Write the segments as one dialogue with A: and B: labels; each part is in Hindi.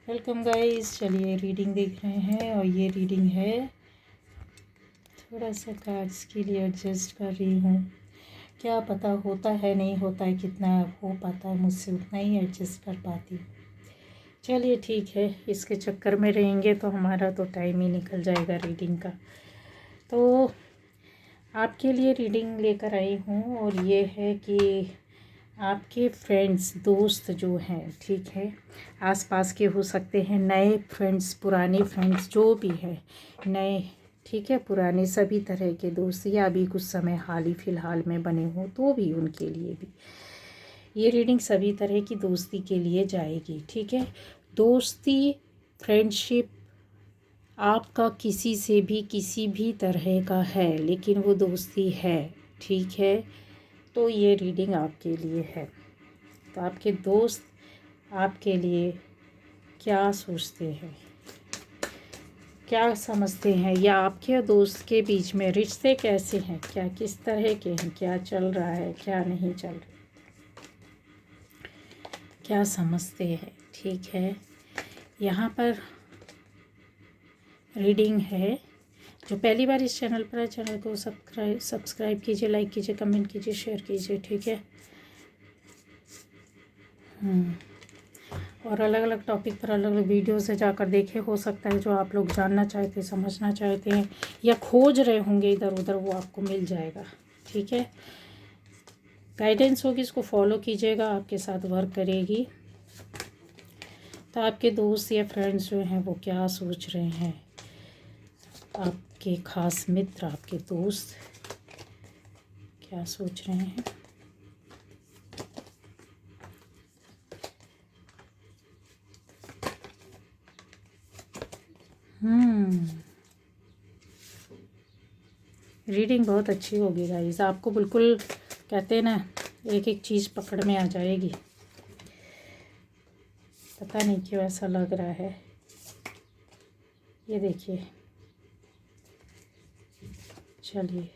A: Welcome guys. चलिए रीडिंग देख रहे हैं और ये रीडिंग है, थोड़ा सा कार्ड्स के लिए एडजस्ट कर रही हूँ। क्या पता होता है नहीं होता है, कितना हो पाता है मुझसे उतना ही एडजस्ट कर पाती हूँ। चलिए ठीक है, इसके चक्कर में रहेंगे तो हमारा तो टाइम ही निकल जाएगा रीडिंग का। तो आपके लिए रीडिंग लेकर आई हूँ और ये है कि आपके फ्रेंड्स दोस्त जो हैं, ठीक है, आसपास के हो सकते हैं, नए फ्रेंड्स, पुराने फ्रेंड्स, जो भी है, नए, ठीक है, पुराने, सभी तरह के दोस्त, या अभी कुछ समय हाल ही फ़िलहाल में बने हों तो भी उनके लिए भी ये रीडिंग सभी तरह की दोस्ती के लिए जाएगी। ठीक है, दोस्ती, फ्रेंडशिप आपका किसी से भी किसी भी तरह का है, लेकिन वो दोस्ती है, ठीक है। तो ये रीडिंग आपके लिए है। तो आपके दोस्त आपके लिए क्या सोचते हैं, क्या समझते हैं, या आपके दोस्त के बीच में रिश्ते कैसे हैं, क्या किस तरह के हैं, क्या चल रहा है, क्या नहीं चल रहा, क्या समझते हैं। ठीक है, यहाँ पर रीडिंग है। जो पहली बार इस चैनल पर है, चैनल को सब्सक्राइब कीजिए, लाइक कीजिए, कमेंट कीजिए, शेयर कीजिए। ठीक है, और अलग अलग टॉपिक पर अलग अलग वीडियो से जाकर देखे, हो सकता है जो आप लोग जानना चाहते, समझना चाहते हैं या खोज रहे होंगे इधर उधर, वो आपको मिल जाएगा। ठीक है, गाइडेंस होगी, इसको फॉलो कीजिएगा, आपके साथ वर्क करेगी। तो आपके दोस्त या फ्रेंड्स जो हैं वो क्या सोच रहे हैं, आपके खास मित्र, आपके दोस्त क्या सोच रहे हैं। रीडिंग बहुत अच्छी होगी गाइस, आपको बिल्कुल कहते हैं ना, एक एक चीज़ पकड़ में आ जाएगी। पता नहीं क्यों ऐसा लग रहा है। ये देखिए, चलिए,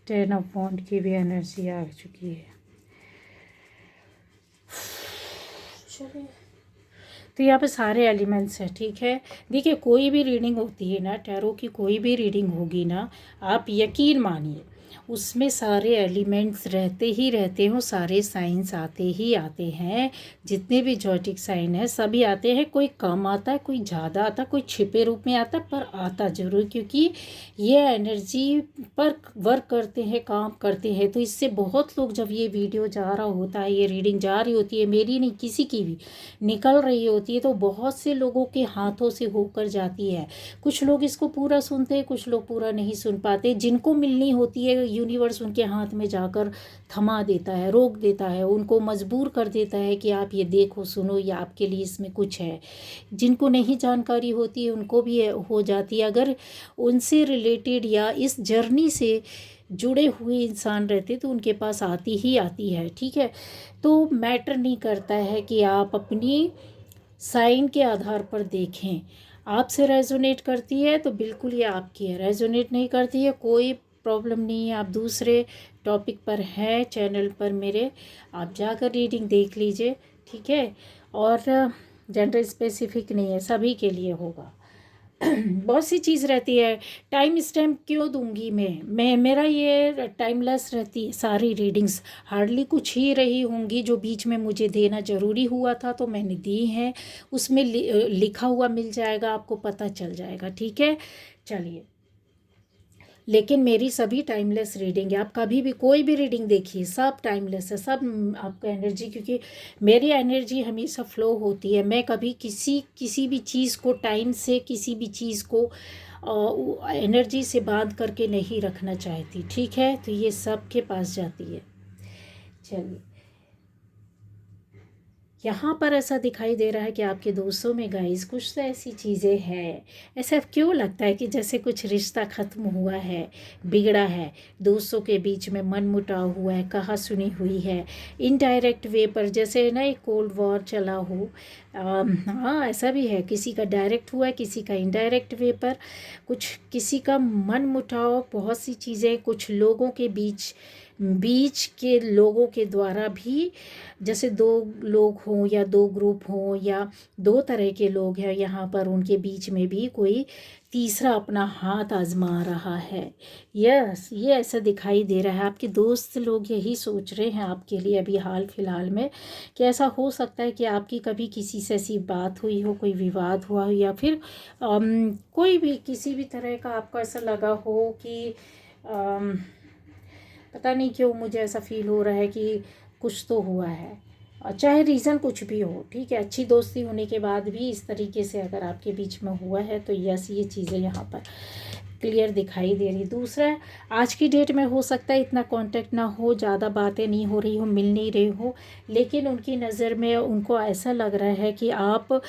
A: 10 ऑफ वॉन्ड की भी एनर्जी आ चुकी है। चलिए, तो यहाँ पे सारे एलिमेंट्स हैं। ठीक है, देखिए, कोई भी रीडिंग होती है ना, टैरो की कोई भी रीडिंग होगी ना, आप यकीन मानिए उसमें सारे एलिमेंट्स रहते ही रहते हैं, सारे साइंस आते ही आते हैं। जितने भी जॉटिक साइन है सभी आते हैं, कोई कम आता है, कोई ज़्यादा आता है, कोई छिपे रूप में आता है, पर आता ज़रूर, क्योंकि ये एनर्जी पर वर्क करते हैं, काम करते हैं। तो इससे बहुत लोग, जब ये वीडियो जा रहा होता है, ये रीडिंग जा रही होती है, मेरी नहीं किसी की भी निकल रही होती है, तो बहुत से लोगों के हाथों से होकर जाती है। कुछ लोग इसको पूरा सुनते हैं, कुछ लोग पूरा नहीं सुन पाते। जिनको मिलनी होती है, यूनिवर्स उनके हाथ में जाकर थमा देता है, रोक देता है, उनको मजबूर कर देता है कि आप ये देखो, सुनो, या आपके लिए इसमें कुछ है। जिनको नहीं जानकारी होती है उनको भी हो जाती है। अगर उनसे रिलेटेड या इस जर्नी से जुड़े हुए इंसान रहते तो उनके पास आती ही आती है। ठीक है, तो मैटर नहीं करता है कि आप अपनी साइन के आधार पर देखें। आपसे रेजोनेट करती है तो बिल्कुल ये आपकी है, रेजोनेट नहीं करती है कोई प्रॉब्लम नहीं है। आप दूसरे टॉपिक पर हैं चैनल पर मेरे, आप जाकर रीडिंग देख लीजिए। ठीक है, और जेंडर स्पेसिफिक नहीं है, सभी के लिए होगा। बहुत सी चीज़ रहती है। टाइम स्टैम्प क्यों दूंगी मैं मेरा ये टाइमलेस रहती है सारी रीडिंग्स। हार्डली कुछ ही रही होंगी जो बीच में मुझे देना ज़रूरी हुआ था तो मैंने दी हैं। उसमें लिखा हुआ मिल जाएगा, आपको पता चल जाएगा। ठीक है, चलिए, लेकिन मेरी सभी टाइमलेस रीडिंग है। आप कभी भी कोई भी रीडिंग देखिए, सब टाइमलेस है, सब आपका एनर्जी, क्योंकि मेरी एनर्जी हमेशा फ्लो होती है। मैं कभी किसी भी चीज़ को टाइम से, किसी भी चीज़ को एनर्जी से बांध करके नहीं रखना चाहती। ठीक है, तो ये सब के पास जाती है। चलिए, यहाँ पर ऐसा दिखाई दे रहा है कि आपके दोस्तों में गाइस कुछ तो ऐसी चीज़ें हैं। ऐसा क्यों लगता है कि जैसे कुछ रिश्ता ख़त्म हुआ है, बिगड़ा है, दोस्तों के बीच में मनमुटाव हुआ है, कहा सुनी हुई है, इनडायरेक्ट वे पर, जैसे ना एक कोल्ड वॉर चला हो। हाँ, ऐसा भी है, किसी का डायरेक्ट हुआ है, किसी का इनडायरेक्ट वे पर, कुछ किसी का मनमुटाव, बहुत सी चीज़ें कुछ लोगों के बीच बीच के लोगों के द्वारा भी, जैसे दो लोग हों या दो ग्रुप हों या दो तरह के लोग हैं यहाँ पर, उनके बीच में भी कोई तीसरा अपना हाथ आजमा रहा है। यस, ये ऐसा दिखाई दे रहा है। आपके दोस्त लोग यही सोच रहे हैं आपके लिए अभी हाल फिलहाल में कि ऐसा हो सकता है कि आपकी कभी किसी से ऐसी बात हुई हो, कोई विवाद हुआ हो, या फिर कोई भी किसी भी तरह का आपको ऐसा लगा हो कि पता नहीं क्यों मुझे ऐसा फील हो रहा है कि कुछ तो हुआ है, और चाहे रीज़न कुछ भी हो, ठीक है। अच्छी दोस्ती होने के बाद भी इस तरीके से अगर आपके बीच में हुआ है तो यस, ये चीज़ें यहाँ पर क्लियर दिखाई दे रही। दूसरा, आज की डेट में हो सकता है इतना कांटेक्ट ना हो, ज़्यादा बातें नहीं हो रही हो, मिल नहीं रहे हो, लेकिन उनकी नज़र में उनको ऐसा लग रहा है कि आप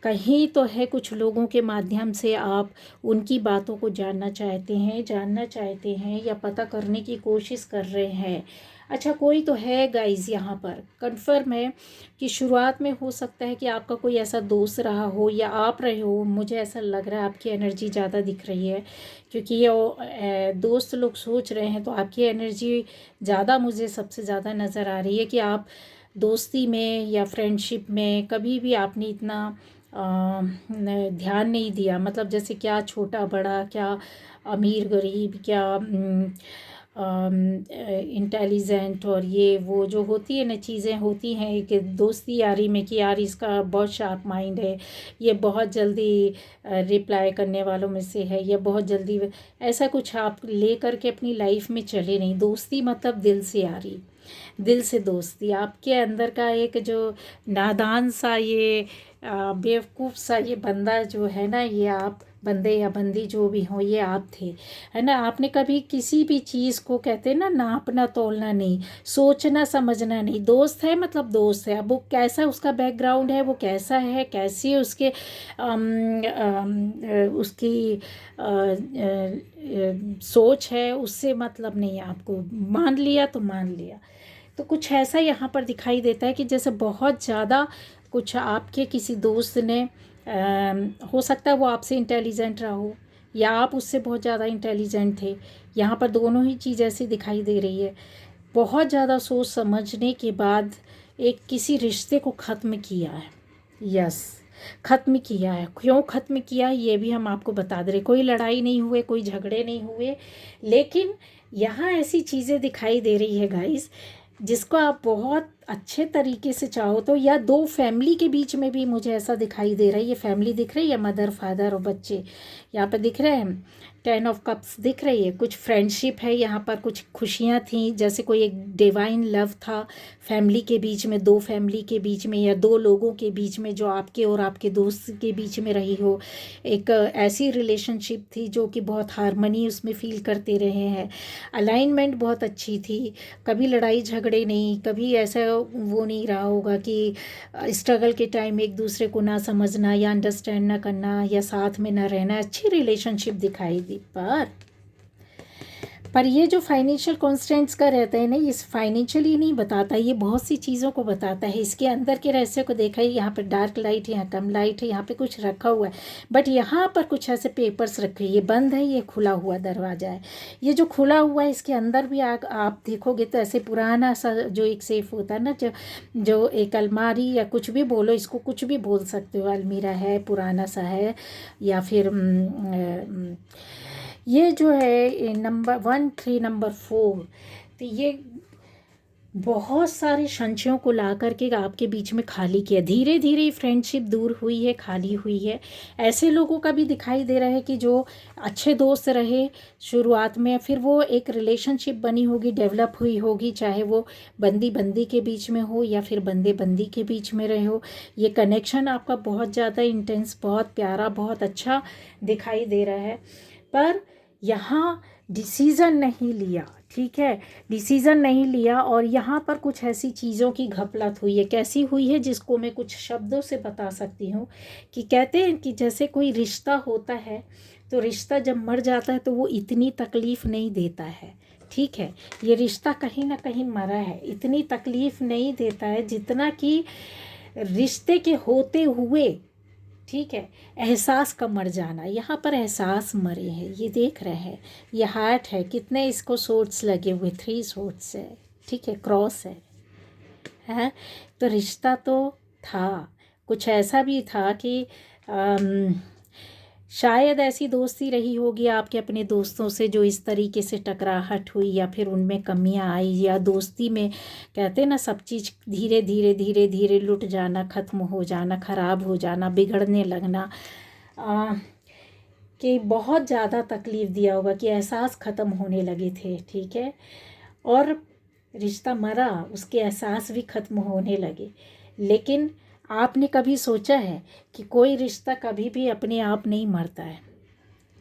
A: कहीं तो है, कुछ लोगों के माध्यम से आप उनकी बातों को जानना चाहते हैं या पता करने की कोशिश कर रहे हैं। अच्छा, कोई तो है गाइज़ यहाँ पर, कन्फर्म है कि शुरुआत में हो सकता है कि आपका कोई ऐसा दोस्त रहा हो या आप रहे हो। मुझे ऐसा लग रहा है आपकी एनर्जी ज़्यादा दिख रही है, क्योंकि ये दोस्त लोग सोच रहे हैं तो आपकी एनर्जी ज़्यादा मुझे सबसे ज़्यादा नज़र आ रही है कि आप दोस्ती में या फ्रेंडशिप में कभी भी आपने इतना ध्यान नहीं दिया। मतलब जैसे क्या छोटा बड़ा, क्या अमीर गरीब, क्या इंटेलिजेंट, और ये वो जो होती है ना चीज़ें होती हैं कि दोस्ती यारी में कि यार इसका बहुत शार्प माइंड है, ये बहुत जल्दी रिप्लाई करने वालों में से है, ये बहुत जल्दी, ऐसा कुछ आप ले करके अपनी लाइफ में चले नहीं। दोस्ती मतलब दिल से यारी, दिल से दोस्ती। आपके अंदर का एक जो नादान सा, ये बेवकूफ़ सा ये बंदा जो है ना, ये आप बंदे या बंदी जो भी हो, ये आप थे, है ना। आपने कभी किसी भी चीज़ को, कहते हैं ना, नापना तोलना नहीं, सोचना समझना नहीं। दोस्त है मतलब दोस्त है। अब वो कैसा उसका बैकग्राउंड है, वो कैसा है, कैसी उसके उसकी सोच है, उससे मतलब नहीं है। आपको मान लिया तो मान लिया। तो कुछ ऐसा यहाँ पर दिखाई देता है कि जैसे बहुत ज़्यादा कुछ आपके किसी दोस्त ने हो सकता है वो आपसे इंटेलिजेंट रहा हो या आप उससे बहुत ज़्यादा इंटेलिजेंट थे। यहाँ पर दोनों ही चीज़ ऐसी दिखाई दे रही है। बहुत ज़्यादा सोच समझने के बाद एक किसी रिश्ते को ख़त्म किया है। यस, ख़त्म किया है। क्यों ख़त्म किया है ये भी हम आपको बता दे रहे। कोई लड़ाई नहीं हुए, कोई झगड़े नहीं हुए, लेकिन यहाँ ऐसी चीज़ें दिखाई दे रही है गाइस, जिसको आप बहुत अच्छे तरीके से चाहो तो, या दो फैमिली के बीच में भी मुझे ऐसा दिखाई दे रहा है। ये फैमिली दिख रही है, मदर फादर और बच्चे यहाँ पे दिख रहे हैं। 10 ऑफ कप्स दिख रही है। कुछ फ्रेंडशिप है यहाँ पर, कुछ खुशियाँ थी, जैसे कोई एक डिवाइन लव था फैमिली के बीच में, दो फैमिली के बीच में या दो लोगों के बीच में, जो आपके और आपके दोस्त के बीच में रही हो। एक ऐसी रिलेशनशिप थी जो कि बहुत हारमनी उसमें फील करते रहे हैं। अलाइनमेंट बहुत अच्छी थी, कभी लड़ाई झगड़े नहीं, कभी ऐसा वो नहीं रहा होगा कि स्ट्रगल के टाइम एक दूसरे को ना समझना या अंडरस्टैंड ना करना या साथ में ना रहना। अच्छी रिलेशनशिप दिखाई दी। पर ये जो फाइनेंशियल कॉन्स्टेंट्स का रहता है ना, ये फाइनेंशियली नहीं बताता, ये बहुत सी चीज़ों को बताता है। इसके अंदर के रहस्य को देखा है। यहाँ पर डार्क लाइट है, यहाँ कम लाइट है, यहाँ पे कुछ रखा हुआ है, बट यहाँ पर कुछ ऐसे पेपर्स रखे। ये बंद है, ये खुला हुआ दरवाज़ा है। ये जो खुला हुआ है, इसके अंदर भी आप देखोगे तो ऐसे पुराना सा जो एक सेफ होता है ना, जो एक अलमारी या कुछ भी बोलो, इसको कुछ भी बोल सकते हो, अलमीरा है, पुराना सा है, या फिर ये जो है नंबर 1 3 नंबर 4, तो ये बहुत सारे संशयों को ला करके आपके बीच में खाली किया। धीरे धीरे फ्रेंडशिप दूर हुई है, खाली हुई है। ऐसे लोगों का भी दिखाई दे रहा है कि जो अच्छे दोस्त रहे शुरुआत में, फिर वो एक रिलेशनशिप बनी होगी, डेवलप हुई होगी, चाहे वो बंदी बंदी के बीच में हो या फिर बंदे बंदी के बीच में रहे हो। ये कनेक्शन आपका बहुत ज़्यादा इंटेंस, बहुत प्यारा, बहुत अच्छा दिखाई दे रहा है। पर यहाँ डिसीज़न नहीं लिया, ठीक है, डिसीज़न नहीं लिया। और यहाँ पर कुछ ऐसी चीज़ों की घपलत हुई है। कैसी हुई है जिसको मैं कुछ शब्दों से बता सकती हूँ कि कहते हैं कि जैसे कोई रिश्ता होता है तो रिश्ता जब मर जाता है तो वो इतनी तकलीफ़ नहीं देता है, ठीक है। ये रिश्ता कहीं ना कहीं मरा है, इतनी तकलीफ़ नहीं देता है जितना कि रिश्ते के होते हुए ठीक है। एहसास का मर जाना, यहाँ पर एहसास मरे हैं, ये देख रहे हैं। ये हार्ट है, कितने इसको सोर्ट्स लगे हुए, 3 सोर्ट्स है, ठीक है, क्रॉस है। तो रिश्ता तो था, कुछ ऐसा भी था कि शायद ऐसी दोस्ती रही होगी आपके अपने दोस्तों से जो इस तरीके से टकराहट हुई या फिर उनमें कमियां आई, या दोस्ती में कहते हैं ना सब चीज़ धीरे धीरे धीरे धीरे लुट जाना, ख़त्म हो जाना, ख़राब हो जाना, बिगड़ने लगना, कि बहुत ज़्यादा तकलीफ़ दिया होगा, कि एहसास ख़त्म होने लगे थे, ठीक है। और रिश्ता मरा, उसके एहसास भी ख़त्म होने लगे। लेकिन आपने कभी सोचा है कि कोई रिश्ता कभी भी अपने आप नहीं मरता है,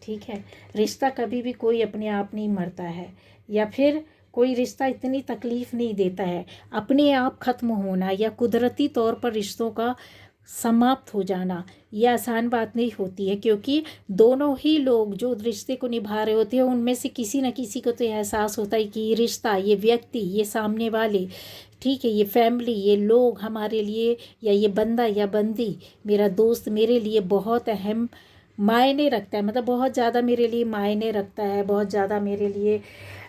A: ठीक है। रिश्ता कभी भी कोई अपने आप नहीं मरता है, या फिर कोई रिश्ता इतनी तकलीफ़ नहीं देता है। अपने आप ख़त्म होना या कुदरती तौर पर रिश्तों का समाप्त हो जाना, ये आसान बात नहीं होती है, क्योंकि दोनों ही लोग जो रिश्ते को निभा रहे होते हैं उनमें से किसी न किसी को तो एहसास होता है कि ये रिश्ता, ये व्यक्ति, ये सामने वाले, ठीक है, ये फैमिली, ये लोग हमारे लिए, या ये बंदा या बंदी, मेरा दोस्त मेरे लिए बहुत अहम मायने रखता है, मतलब बहुत ज़्यादा मेरे लिए मायने रखता है, बहुत ज़्यादा मेरे लिए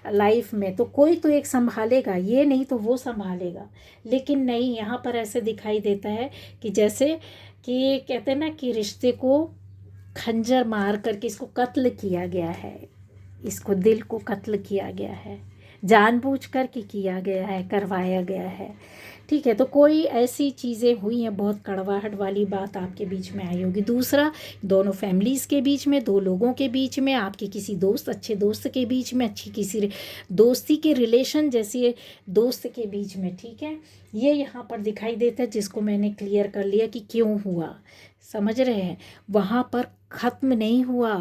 A: लाइफ में। तो कोई तो एक संभालेगा, ये नहीं तो वो संभालेगा। लेकिन नहीं, यहाँ पर ऐसे दिखाई देता है कि जैसे कि कहते हैं ना कि रिश्ते को खंजर मार करके इसको कत्ल किया गया है, इसको दिल को कत्ल किया गया है, जानबूझ कर के किया गया है, करवाया गया है, ठीक है। तो कोई ऐसी चीज़ें हुई हैं, बहुत कड़वाहट वाली बात आपके बीच में आई होगी। दूसरा, दोनों फैमिलीज़ के बीच में, दो लोगों के बीच में, आपके किसी दोस्त, अच्छे दोस्त के बीच में, अच्छी किसी दोस्ती के रिलेशन जैसे दोस्त के बीच में, ठीक है। ये यहाँ पर दिखाई देता है, जिसको मैंने क्लियर कर लिया कि क्यों हुआ, समझ रहे हैं। वहाँ पर ख़त्म नहीं हुआ,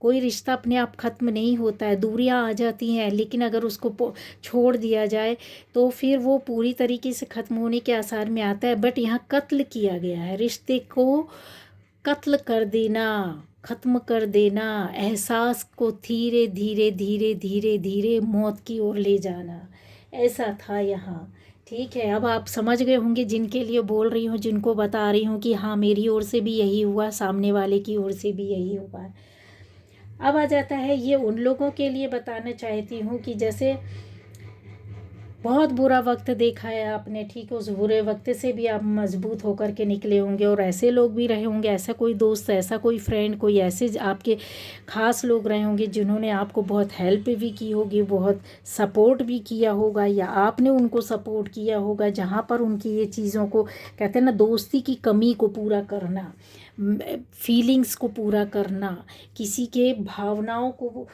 A: कोई रिश्ता अपने आप ख़त्म नहीं होता है, दूरियां आ जाती हैं, लेकिन अगर उसको छोड़ दिया जाए तो फिर वो पूरी तरीके से ख़त्म होने के आसार में आता है। बट यहाँ कत्ल किया गया है, रिश्ते को कत्ल कर देना, ख़त्म कर देना, एहसास को धीरे धीरे धीरे धीरे धीरे मौत की ओर ले जाना, ऐसा था यहाँ, ठीक है। अब आप समझ गए होंगे जिनके लिए बोल रही हूँ, जिनको बता रही हूँ कि हाँ मेरी ओर से भी यही हुआ, सामने वाले की ओर से भी यही हुआ। अब आ जाता है ये उन लोगों के लिए बताना चाहती हूँ कि जैसे बहुत बुरा वक्त देखा है आपने, ठीक है, उस बुरे वक्त से भी आप मजबूत होकर के निकले होंगे, और ऐसे लोग भी रहे होंगे, ऐसा कोई दोस्त, ऐसा कोई फ्रेंड, कोई ऐसे आपके ख़ास लोग रहे होंगे जिन्होंने आपको बहुत हेल्प भी की होगी, बहुत सपोर्ट भी किया होगा, या आपने उनको सपोर्ट किया होगा, जहाँ पर उनकी ये चीज़ों को कहते हैं ना, दोस्ती की कमी को पूरा करना, फीलिंग्स को पूरा करना, किसी के भावनाओं को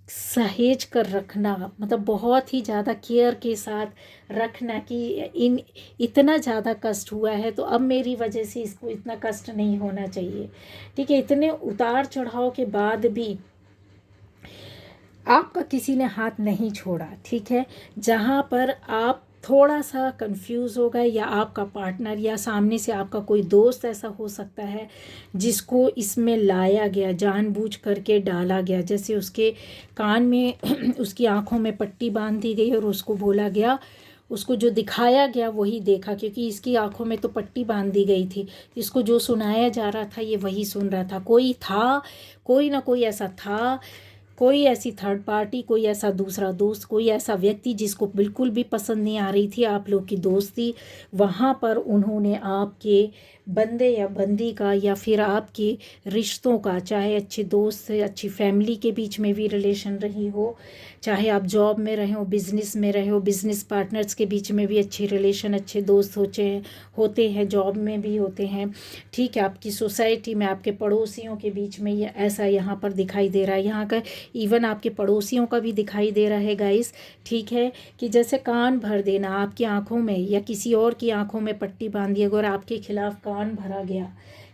A: सहेज कर रखना, मतलब बहुत ही ज़्यादा केयर के साथ रखना कि इन इतना ज़्यादा कष्ट हुआ है तो अब मेरी वजह से इसको इतना कष्ट नहीं होना चाहिए, ठीक है। इतने उतार चढ़ाव के बाद भी आपका किसी ने हाथ नहीं छोड़ा, ठीक है। जहाँ पर आप थोड़ा सा कंफ्यूज हो गए, या आपका पार्टनर या सामने से आपका कोई दोस्त ऐसा हो सकता है जिसको इसमें लाया गया, जानबूझ करके डाला गया, जैसे उसके कान में उसकी आंखों में पट्टी बांध दी गई और उसको बोला गया, उसको जो दिखाया गया वही देखा, क्योंकि इसकी आंखों में तो पट्टी बांध दी गई थी, इसको जो सुनाया जा रहा था ये वही सुन रहा था। कोई था, कोई ना कोई ऐसा था, कोई ऐसी थर्ड पार्टी, कोई ऐसा दूसरा दोस्त, कोई ऐसा व्यक्ति जिसको बिल्कुल भी पसंद नहीं आ रही थी आप लोग की दोस्ती, वहाँ पर उन्होंने आपके बंदे या बंदी का, या फिर आपके रिश्तों का, चाहे अच्छे दोस्त से अच्छी फैमिली के बीच में भी रिलेशन रही हो, चाहे आप जॉब में रहे हो, बिज़नेस में रहे हो, बिज़नेस पार्टनर्स के बीच में भी अच्छे रिलेशन, अच्छे दोस्त होते हैं, जॉब में भी होते हैं, ठीक है। आपकी सोसाइटी में, आपके पड़ोसियों के बीच में ये ऐसा यहाँ पर दिखाई दे रहा है, यहाँ का इवन आपके पड़ोसियों का भी दिखाई दे रहा है गाइस, ठीक है, कि जैसे कान भर देना आपकी आंखों में, या किसी और की आंखों में पट्टी बांध दी और आपके खिलाफ कान भरा गया,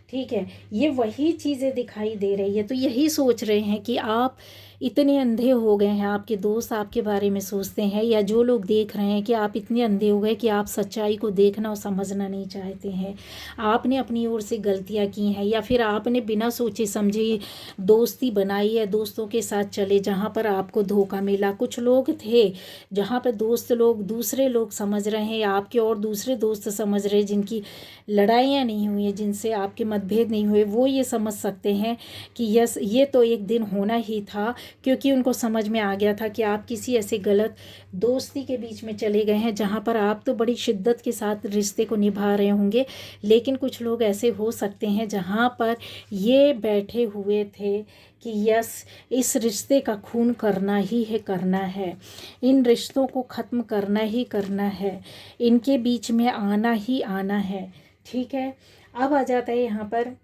A: ठीक है। ये वही चीज़ें दिखाई दे रही है। तो यही सोच रहे हैं कि आप इतने अंधे हो गए हैं, आपके दोस्त आपके बारे में सोचते हैं, या जो लोग देख रहे हैं कि आप इतने अंधे हो गए कि आप सच्चाई को देखना और समझना नहीं चाहते हैं। आपने अपनी ओर से गलतियां की हैं, या फिर आपने बिना सोचे समझे दोस्ती बनाई है, दोस्तों के साथ चले जहाँ पर आपको धोखा मिला। कुछ लोग थे जहाँ पर दोस्त लोग दूसरे लोग समझ रहे हैं आपके, और दूसरे दोस्त समझ रहे हैं जिनकी लड़ाइयाँ नहीं हुई हैं, जिनसे आपके मतभेद नहीं हुए, वो ये समझ सकते हैं कि यस ये तो एक दिन होना ही था, क्योंकि उनको समझ में आ गया था कि आप किसी ऐसे गलत दोस्ती के बीच में चले गए हैं जहाँ पर आप तो बड़ी शिद्दत के साथ रिश्ते को निभा रहे होंगे, लेकिन कुछ लोग ऐसे हो सकते हैं जहाँ पर ये बैठे हुए थे कि यस इस रिश्ते का खून करना ही है, करना है, इन रिश्तों को ख़त्म करना ही करना है, इनके बीच में आना ही आना है। ठीक है, अब आ जाता है यहाँ पर,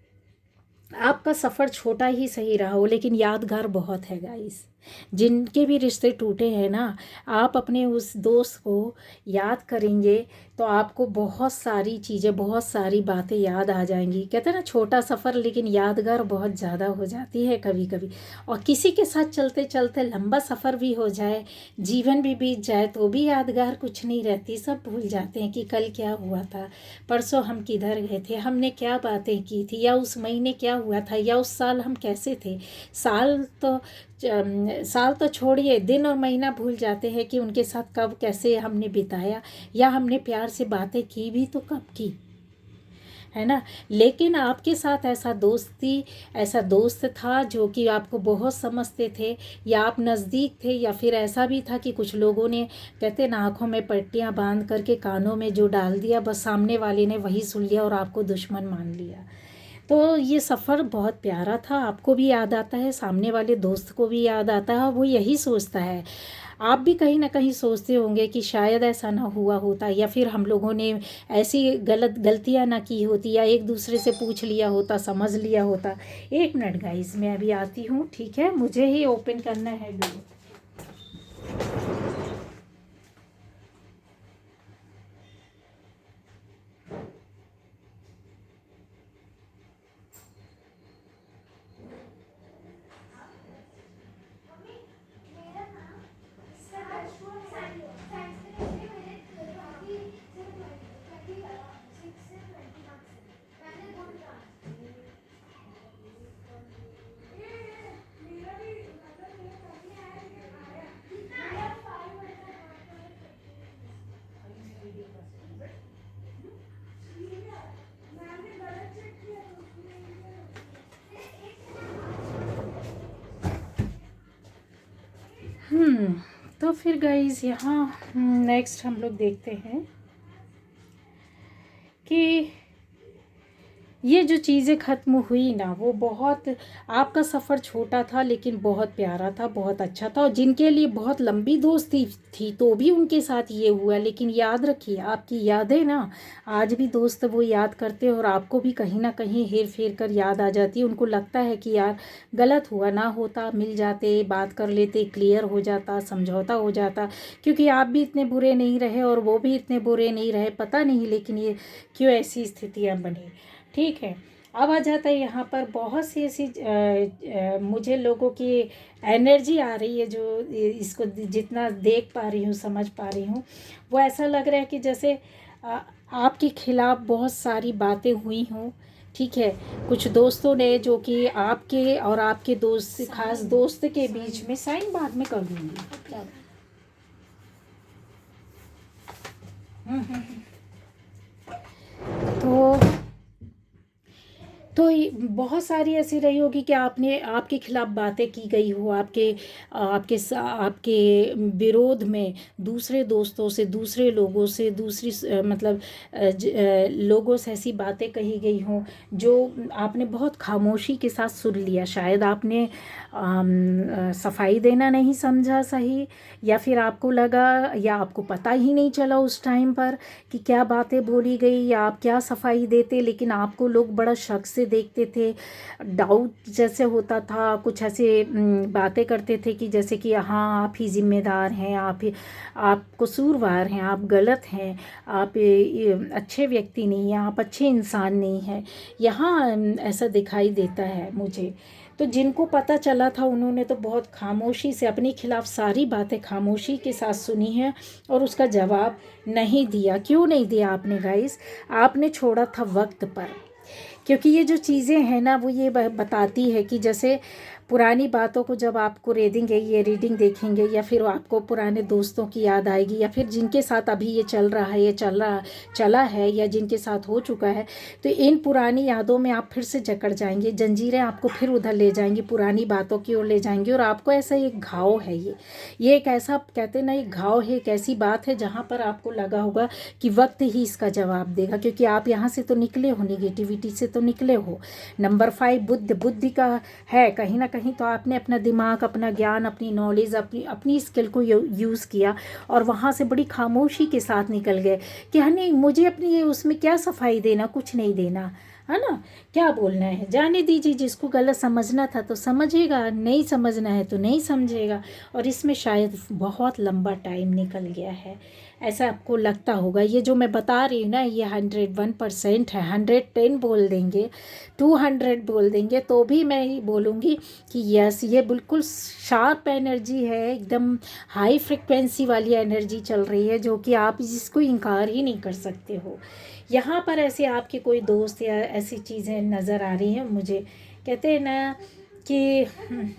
A: आपका सफ़र छोटा ही सही रहा हो लेकिन यादगार बहुत है गाइस। जिनके भी रिश्ते टूटे हैं ना, आप अपने उस दोस्त को याद करेंगे तो आपको बहुत सारी चीज़ें, बहुत सारी बातें याद आ जाएंगी। कहते हैं ना छोटा सफ़र लेकिन यादगार बहुत ज़्यादा हो जाती है कभी कभी। और किसी के साथ चलते चलते लंबा सफ़र भी हो जाए, जीवन भी बीत जाए, तो भी यादगार कुछ नहीं रहती। सब भूल जाते हैं कि कल क्या हुआ था, परसों हम किधर गए थे, हमने क्या बातें की थी, या उस महीने क्या हुआ था, या उस साल हम कैसे थे। साल तो छोड़िए, दिन और महीना भूल जाते हैं कि उनके साथ कब कैसे हमने बिताया, या हमने प्यार से बातें की भी तो कब की, है ना। लेकिन आपके साथ ऐसा दोस्त था जो कि आपको बहुत समझते थे, या आप नज़दीक थे, या फिर ऐसा भी था कि कुछ लोगों ने, कहते ना, आँखों में पट्टियाँ बांध करके कानों में जो डाल दिया, बस सामने वाले ने वही सुन लिया और आपको दुश्मन मान लिया। तो ये सफ़र बहुत प्यारा था, आपको भी याद आता है, सामने वाले दोस्त को भी याद आता है, वो यही सोचता है। आप भी कहीं ना कहीं सोचते होंगे कि शायद ऐसा ना हुआ होता, या फिर हम लोगों ने ऐसी गलतियां ना की होती, या एक दूसरे से पूछ लिया होता, समझ लिया होता। एक मिनट गाइस, मैं अभी आती हूँ, ठीक है, मुझे ही ओपन करना है डोर। तो फिर गाइस यहाँ नेक्स्ट हम लोग देखते हैं कि ये जो चीज़ें ख़त्म हुई ना, वो बहुत, आपका सफ़र छोटा था लेकिन बहुत प्यारा था, बहुत अच्छा था। और जिनके लिए बहुत लंबी दोस्ती थी तो भी उनके साथ ये हुआ, लेकिन याद रखिए आपकी यादें ना, आज भी दोस्त वो याद करते हैं, और आपको भी कहीं ना कहीं हेर फेर कर याद आ जाती है। उनको लगता है कि यार गलत हुआ, ना होता मिल जाते, बात कर लेते, क्लियर हो जाता, समझौता हो जाता, क्योंकि आप भी इतने बुरे नहीं रहे और वो भी इतने बुरे नहीं रहे, पता नहीं लेकिन ये क्यों ऐसी स्थितियाँ बनी। ठीक है, अब आ जाता है यहाँ पर बहुत सी ऐसी मुझे लोगों की एनर्जी आ रही है, जो इसको जितना देख पा रही हूँ, समझ पा रही हूँ, वो ऐसा लग रहा है कि जैसे आपके खिलाफ बहुत सारी बातें हुई हों। ठीक है, कुछ दोस्तों ने, जो कि आपके और आपके दोस्त, खास दोस्त के बीच में, साइन बाद में कर दूँगी। तो बहुत सारी ऐसी रही होगी कि आपके खिलाफ बातें की गई हो, आपके विरोध में दूसरे दोस्तों से, दूसरे लोगों से, मतलब लोगों से ऐसी बातें कही गई हों जो आपने बहुत खामोशी के साथ सुन लिया। शायद आपने सफाई देना नहीं समझा सही, या फिर आपको लगा, या आपको पता ही नहीं चला उस टाइम पर कि क्या बातें बोली गई, या आप क्या सफाई देते, लेकिन आपको लोग बड़ा शक से देखते थे, डाउट जैसे होता था, कुछ ऐसे बातें करते थे कि जैसे कि हाँ आप ही जिम्मेदार हैं, आप कसूरवार हैं, आप गलत हैं, आप ये अच्छे व्यक्ति नहीं हैं, आप अच्छे इंसान नहीं हैं। यहाँ ऐसा दिखाई देता है मुझे। तो जिनको पता चला था उन्होंने तो बहुत खामोशी से अपने खिलाफ सारी बातें खामोशी के साथ सुनी है और उसका जवाब नहीं दिया। क्यों नहीं दिया आपने गाइस? आपने छोड़ा था वक्त पर। क्योंकि ये जो चीज़ें हैं ना वो ये बताती है कि जैसे पुरानी बातों को जब आपको ये रीडिंग देखेंगे या फिर आपको पुराने दोस्तों की याद आएगी या फिर जिनके साथ अभी ये चला है या जिनके साथ हो चुका है, तो इन पुरानी यादों में आप फिर से जकड़ जाएंगे, जंजीरें आपको फिर उधर ले जाएंगी, पुरानी बातों की ओर ले जाएंगी और आपको ऐसा एक घाव है ये एक ऐसा कहते ना एक घाव है, एक ऐसी बात है जहाँ पर आपको लगा होगा कि वक्त ही इसका जवाब देगा, क्योंकि आप यहाँ से तो निकले हो, निगेटिविटी से तो निकले हो। नंबर 5 बुद्धि का है, कहीं ना कहीं तो आपने अपना दिमाग, अपना ज्ञान, अपनी नॉलेज, अपनी स्किल को यूज़ किया और वहाँ से बड़ी खामोशी के साथ निकल गए कि हाँ नहीं, मुझे अपनी उसमें क्या सफाई देना, कुछ नहीं देना, है ना, क्या बोलना है, जाने दीजिए। जिसको गलत समझना था तो समझेगा, नहीं समझना है तो नहीं समझेगा। और इसमें शायद बहुत लंबा टाइम निकल गया है, ऐसा आपको लगता होगा। ये जो मैं बता रही हूँ ना, ये 101% है। 110 बोल देंगे, 200 बोल देंगे तो भी मैं ही बोलूँगी कि यस, ये बिल्कुल शार्प एनर्जी है, एकदम हाई फ्रिक्वेंसी वाली एनर्जी चल रही है, जो कि आप जिसको इनकार ही नहीं कर सकते हो। यहाँ पर ऐसे आपके कोई दोस्त या ऐसी चीज़ें नज़र आ रही हैं मुझे। कहते हैं ना कि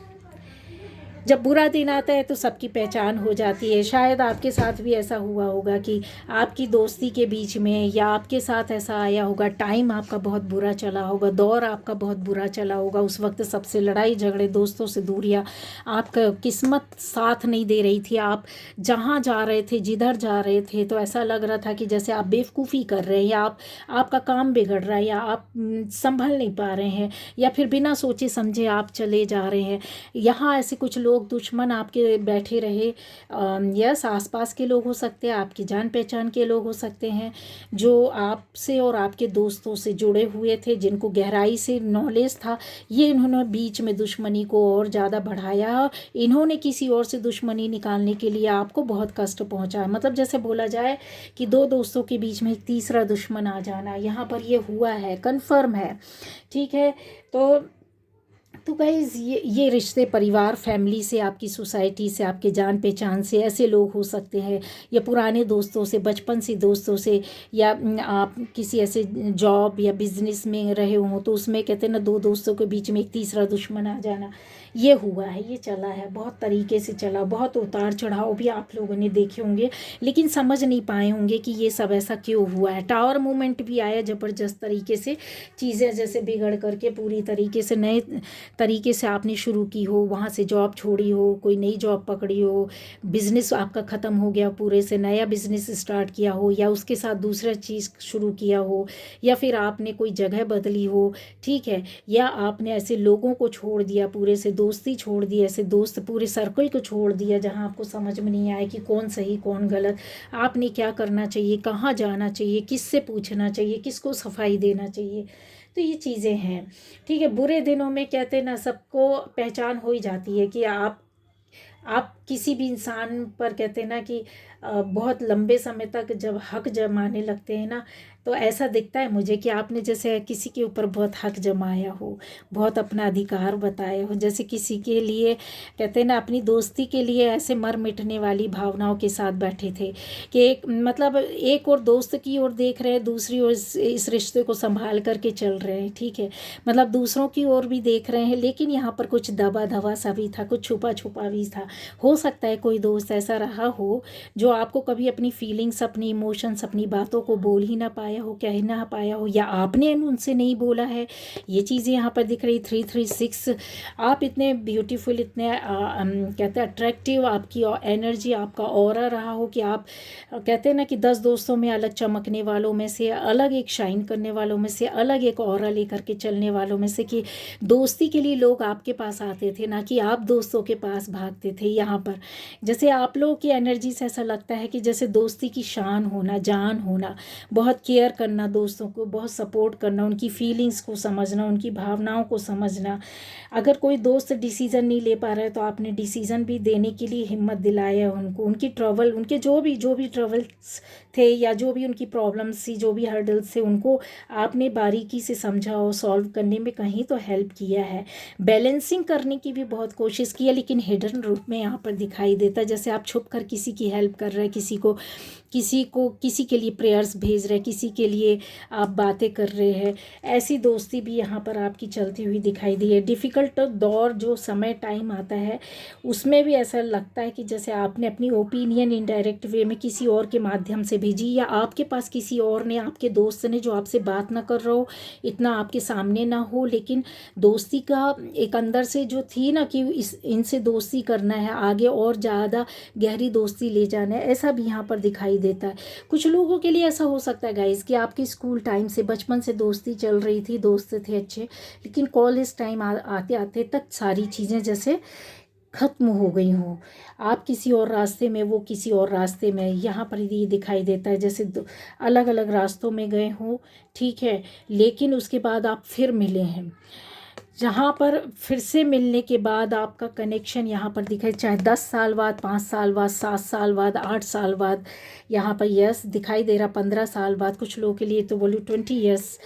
A: जब बुरा दिन आता है तो सबकी पहचान हो जाती है। शायद आपके साथ भी ऐसा हुआ होगा कि आपकी दोस्ती के बीच में या आपके साथ ऐसा आया होगा, टाइम आपका बहुत बुरा चला होगा, दौर आपका बहुत बुरा चला होगा। उस वक्त सबसे लड़ाई झगड़े, दोस्तों से दूरियां, आपका किस्मत साथ नहीं दे रही थी। आप जहाँ जा रहे थे, जिधर जा रहे थे, तो ऐसा लग रहा था कि जैसे आप बेवकूफ़ी कर रहे हैं या आपका काम बिगड़ रहा है या आप संभल नहीं पा रहे हैं या फिर बिना सोचे समझे आप चले जा रहे हैं। यहाँ ऐसे कुछ लोग दुश्मन आपके बैठे रहे। यस, आसपास के लोग हो सकते हैं, आपकी जान पहचान के लोग हो सकते हैं, जो आपसे और आपके दोस्तों से जुड़े हुए थे, जिनको गहराई से नॉलेज था। ये इन्होंने बीच में दुश्मनी को और ज़्यादा बढ़ाया। इन्होंने किसी और से दुश्मनी निकालने के लिए आपको बहुत कष्ट पहुंचा। मतलब जैसे बोला जाए कि दो दोस्तों के बीच में एक तीसरा दुश्मन आ जाना, यहाँ पर ये हुआ है, कन्फर्म है। ठीक है, तो गाइज़ ये रिश्ते परिवार, फैमिली से, आपकी सोसाइटी से, आपके जान पहचान से ऐसे लोग हो सकते हैं, या पुराने दोस्तों से, बचपन से दोस्तों से, या आप किसी ऐसे जॉब या बिजनेस में रहे हों तो उसमें कहते हैं ना, दो दोस्तों के बीच में एक तीसरा दुश्मन आ जाना। ये हुआ है, ये चला है, बहुत तरीके से चला, बहुत उतार चढ़ाव भी आप लोगों ने देखे होंगे, लेकिन समझ नहीं पाए होंगे कि ये सब ऐसा क्यों हुआ है। टावर मूवमेंट भी आया ज़बरदस्त तरीके से, चीज़ें जैसे बिगड़ करके पूरी तरीके से नए तरीके से आपने शुरू की हो, वहाँ से जॉब छोड़ी हो, कोई नई जॉब पकड़ी हो, बिज़नेस आपका ख़त्म हो गया, पूरे से नया बिज़नेस स्टार्ट किया हो, या उसके साथ दूसरा चीज़ शुरू किया हो, या फिर आपने कोई जगह बदली हो, ठीक है, या आपने ऐसे लोगों को छोड़ दिया, पूरे से दोस्ती छोड़ दी, ऐसे दोस्त पूरे सर्कल को छोड़ दिया जहाँ आपको समझ में नहीं आए कि कौन सही कौन गलत, आपने क्या करना चाहिए, कहाँ जाना चाहिए, किससे पूछना चाहिए, किसको सफाई देना चाहिए। तो ये चीज़ें हैं, ठीक है। बुरे दिनों में कहते हैं ना, सबको पहचान हो ही जाती है कि आप किसी भी इंसान पर कहते हैं ना कि बहुत लंबे समय तक जब हक जमाने लगते हैं ना, तो ऐसा दिखता है मुझे कि आपने जैसे किसी के ऊपर बहुत हक जमाया हो, बहुत अपना अधिकार बताया हो, जैसे किसी के लिए कहते हैं ना, अपनी दोस्ती के लिए ऐसे मर मिटने वाली भावनाओं के साथ बैठे थे कि मतलब एक और दोस्त की ओर देख रहे हैं, दूसरी ओर इस रिश्ते को संभाल करके चल रहे हैं, ठीक है, मतलब दूसरों की ओर भी देख रहे हैं, लेकिन यहाँ पर कुछ दबा धबा सा भी था, कुछ छुपा छुपा भी था। हो सकता है कोई दोस्त ऐसा रहा हो जो आपको कभी अपनी फीलिंग्स, अपनी इमोशंस, अपनी बातों को बोल ही ना पाया हो, कह ही ना पाया हो, या आपने उनसे नहीं बोला है। ये चीज़ें यहाँ पर दिख रही। 336, आप इतने ब्यूटीफुल, इतने कहते हैं अट्रैक्टिव, आपकी एनर्जी, आपका ऑरा रहा हो कि आप कहते हैं ना कि 10 दोस्तों में अलग चमकने वालों में से, अलग एक शाइन करने वालों में से, अलग एक ऑरा लेकर के चलने वालों में से, कि दोस्ती के लिए लोग आपके पास आते थे, ना कि आप दोस्तों के पास भागते थे। यहाँ पर। जैसे आप लोगों की एनर्जी से ऐसा लगता है कि जैसे दोस्ती की शान होना, जान होना, बहुत केयर करना दोस्तों को, बहुत सपोर्ट करना, उनकी फीलिंग्स को समझना, उनकी भावनाओं को समझना। अगर कोई दोस्त डिसीज़न नहीं ले पा रहा है तो आपने डिसीज़न भी देने के लिए हिम्मत दिलाया है उनको। उनकी ट्रबल, उनके जो भी ट्रबल्स थे या जो भी उनकी प्रॉब्लम्स थी, जो भी हर्डल्स थे, उनको आपने बारीकी से समझा और सॉल्व करने में कहीं तो हेल्प किया है। बैलेंसिंग करने की भी बहुत कोशिश की है, लेकिन हिडन रूप में यहाँ पर दिखाई देता है। जैसे आप छुप कर किसी की हेल्प कर रहे हैं, किसी के लिए प्रेयर्स भेज रहे हैं, किसी के लिए आप बातें कर रहे हैं। ऐसी दोस्ती भी यहाँ पर आपकी चलती हुई दिखाई दी है। डिफ़िकल्ट दौर जो समय टाइम आता है उसमें भी ऐसा लगता है कि जैसे आपने अपनी ओपिनियन इनडायरेक्ट वे में किसी और के माध्यम से भेजी, या आपके पास किसी और ने, आपके दोस्त ने जो आपसे बात ना कर रहा हो, इतना आपके सामने ना हो, लेकिन दोस्ती का एक अंदर से जो थी ना कि इनसे दोस्ती करना है, आगे और ज़्यादा गहरी दोस्ती ले जाना है, ऐसा भी यहाँ पर दिखाई देता है। कुछ लोगों के लिए ऐसा हो सकता है गाइस कि आपकी स्कूल टाइम से, बचपन से दोस्ती चल रही थी, दोस्त थे अच्छे, लेकिन कॉलेज टाइम आते आते तक सारी चीज़ें जैसे ख़त्म हो गई हों। आप किसी और रास्ते में, वो किसी और रास्ते में, यहाँ पर ये दिखाई देता है जैसे अलग अलग रास्तों में गए हों, ठीक है, लेकिन उसके बाद आप फिर मिले हैं। जहाँ पर फिर से मिलने के बाद आपका कनेक्शन यहाँ पर दिखाई, चाहे 10 साल बाद, 5 साल बाद, 7 साल बाद, 8 साल बाद, यहाँ पर यस दिखाई दे रहा 15 साल बाद, कुछ लोगों के लिए तो बोलूँ 20 ईयर्स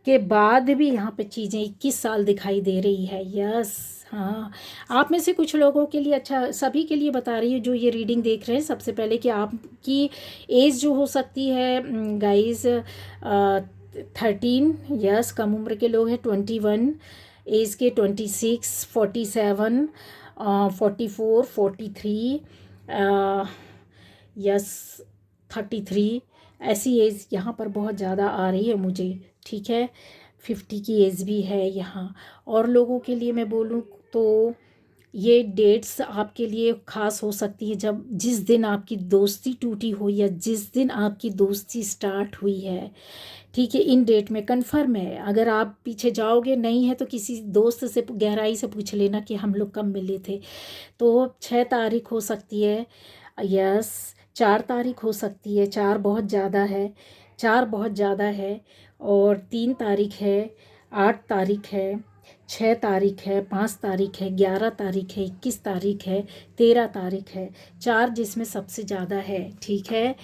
A: के बाद भी यहाँ पे चीज़ें 21 साल दिखाई दे रही है। यस, हाँ, आप में से कुछ लोगों के लिए, अच्छा सभी के लिए बता रही हूँ जो ये रीडिंग देख रहे हैं, सबसे पहले कि आपकी एज जो हो सकती है गाइज 13, यस, कम उम्र के लोग हैं 21, एज के 26, 47, 44, 43, यस 33, ऐसी एज यहाँ पर बहुत ज़्यादा आ रही है मुझे, ठीक है। 50 की एज भी है यहाँ। और लोगों के लिए मैं बोलूँ तो ये डेट्स आपके लिए ख़ास हो सकती है, जब जिस दिन आपकी दोस्ती टूटी हो या जिस दिन आपकी दोस्ती स्टार्ट हुई है, ठीक है। इन डेट में कन्फर्म है, अगर आप पीछे जाओगे नहीं है तो किसी दोस्त से गहराई से पूछ लेना कि हम लोग कब मिले थे। तो 6 तारीख हो सकती है, यस 4 तारीख हो सकती है, 4 बहुत ज़्यादा है, 4 बहुत ज़्यादा है, और 3 तारीख है, 8 तारीख है, 6 तारीख है, 5 तारीख है, 11 तारीख है, 21 तारीख है, 13 तारीख है, 4 जिसमें सबसे ज़्यादा है, ठीक है।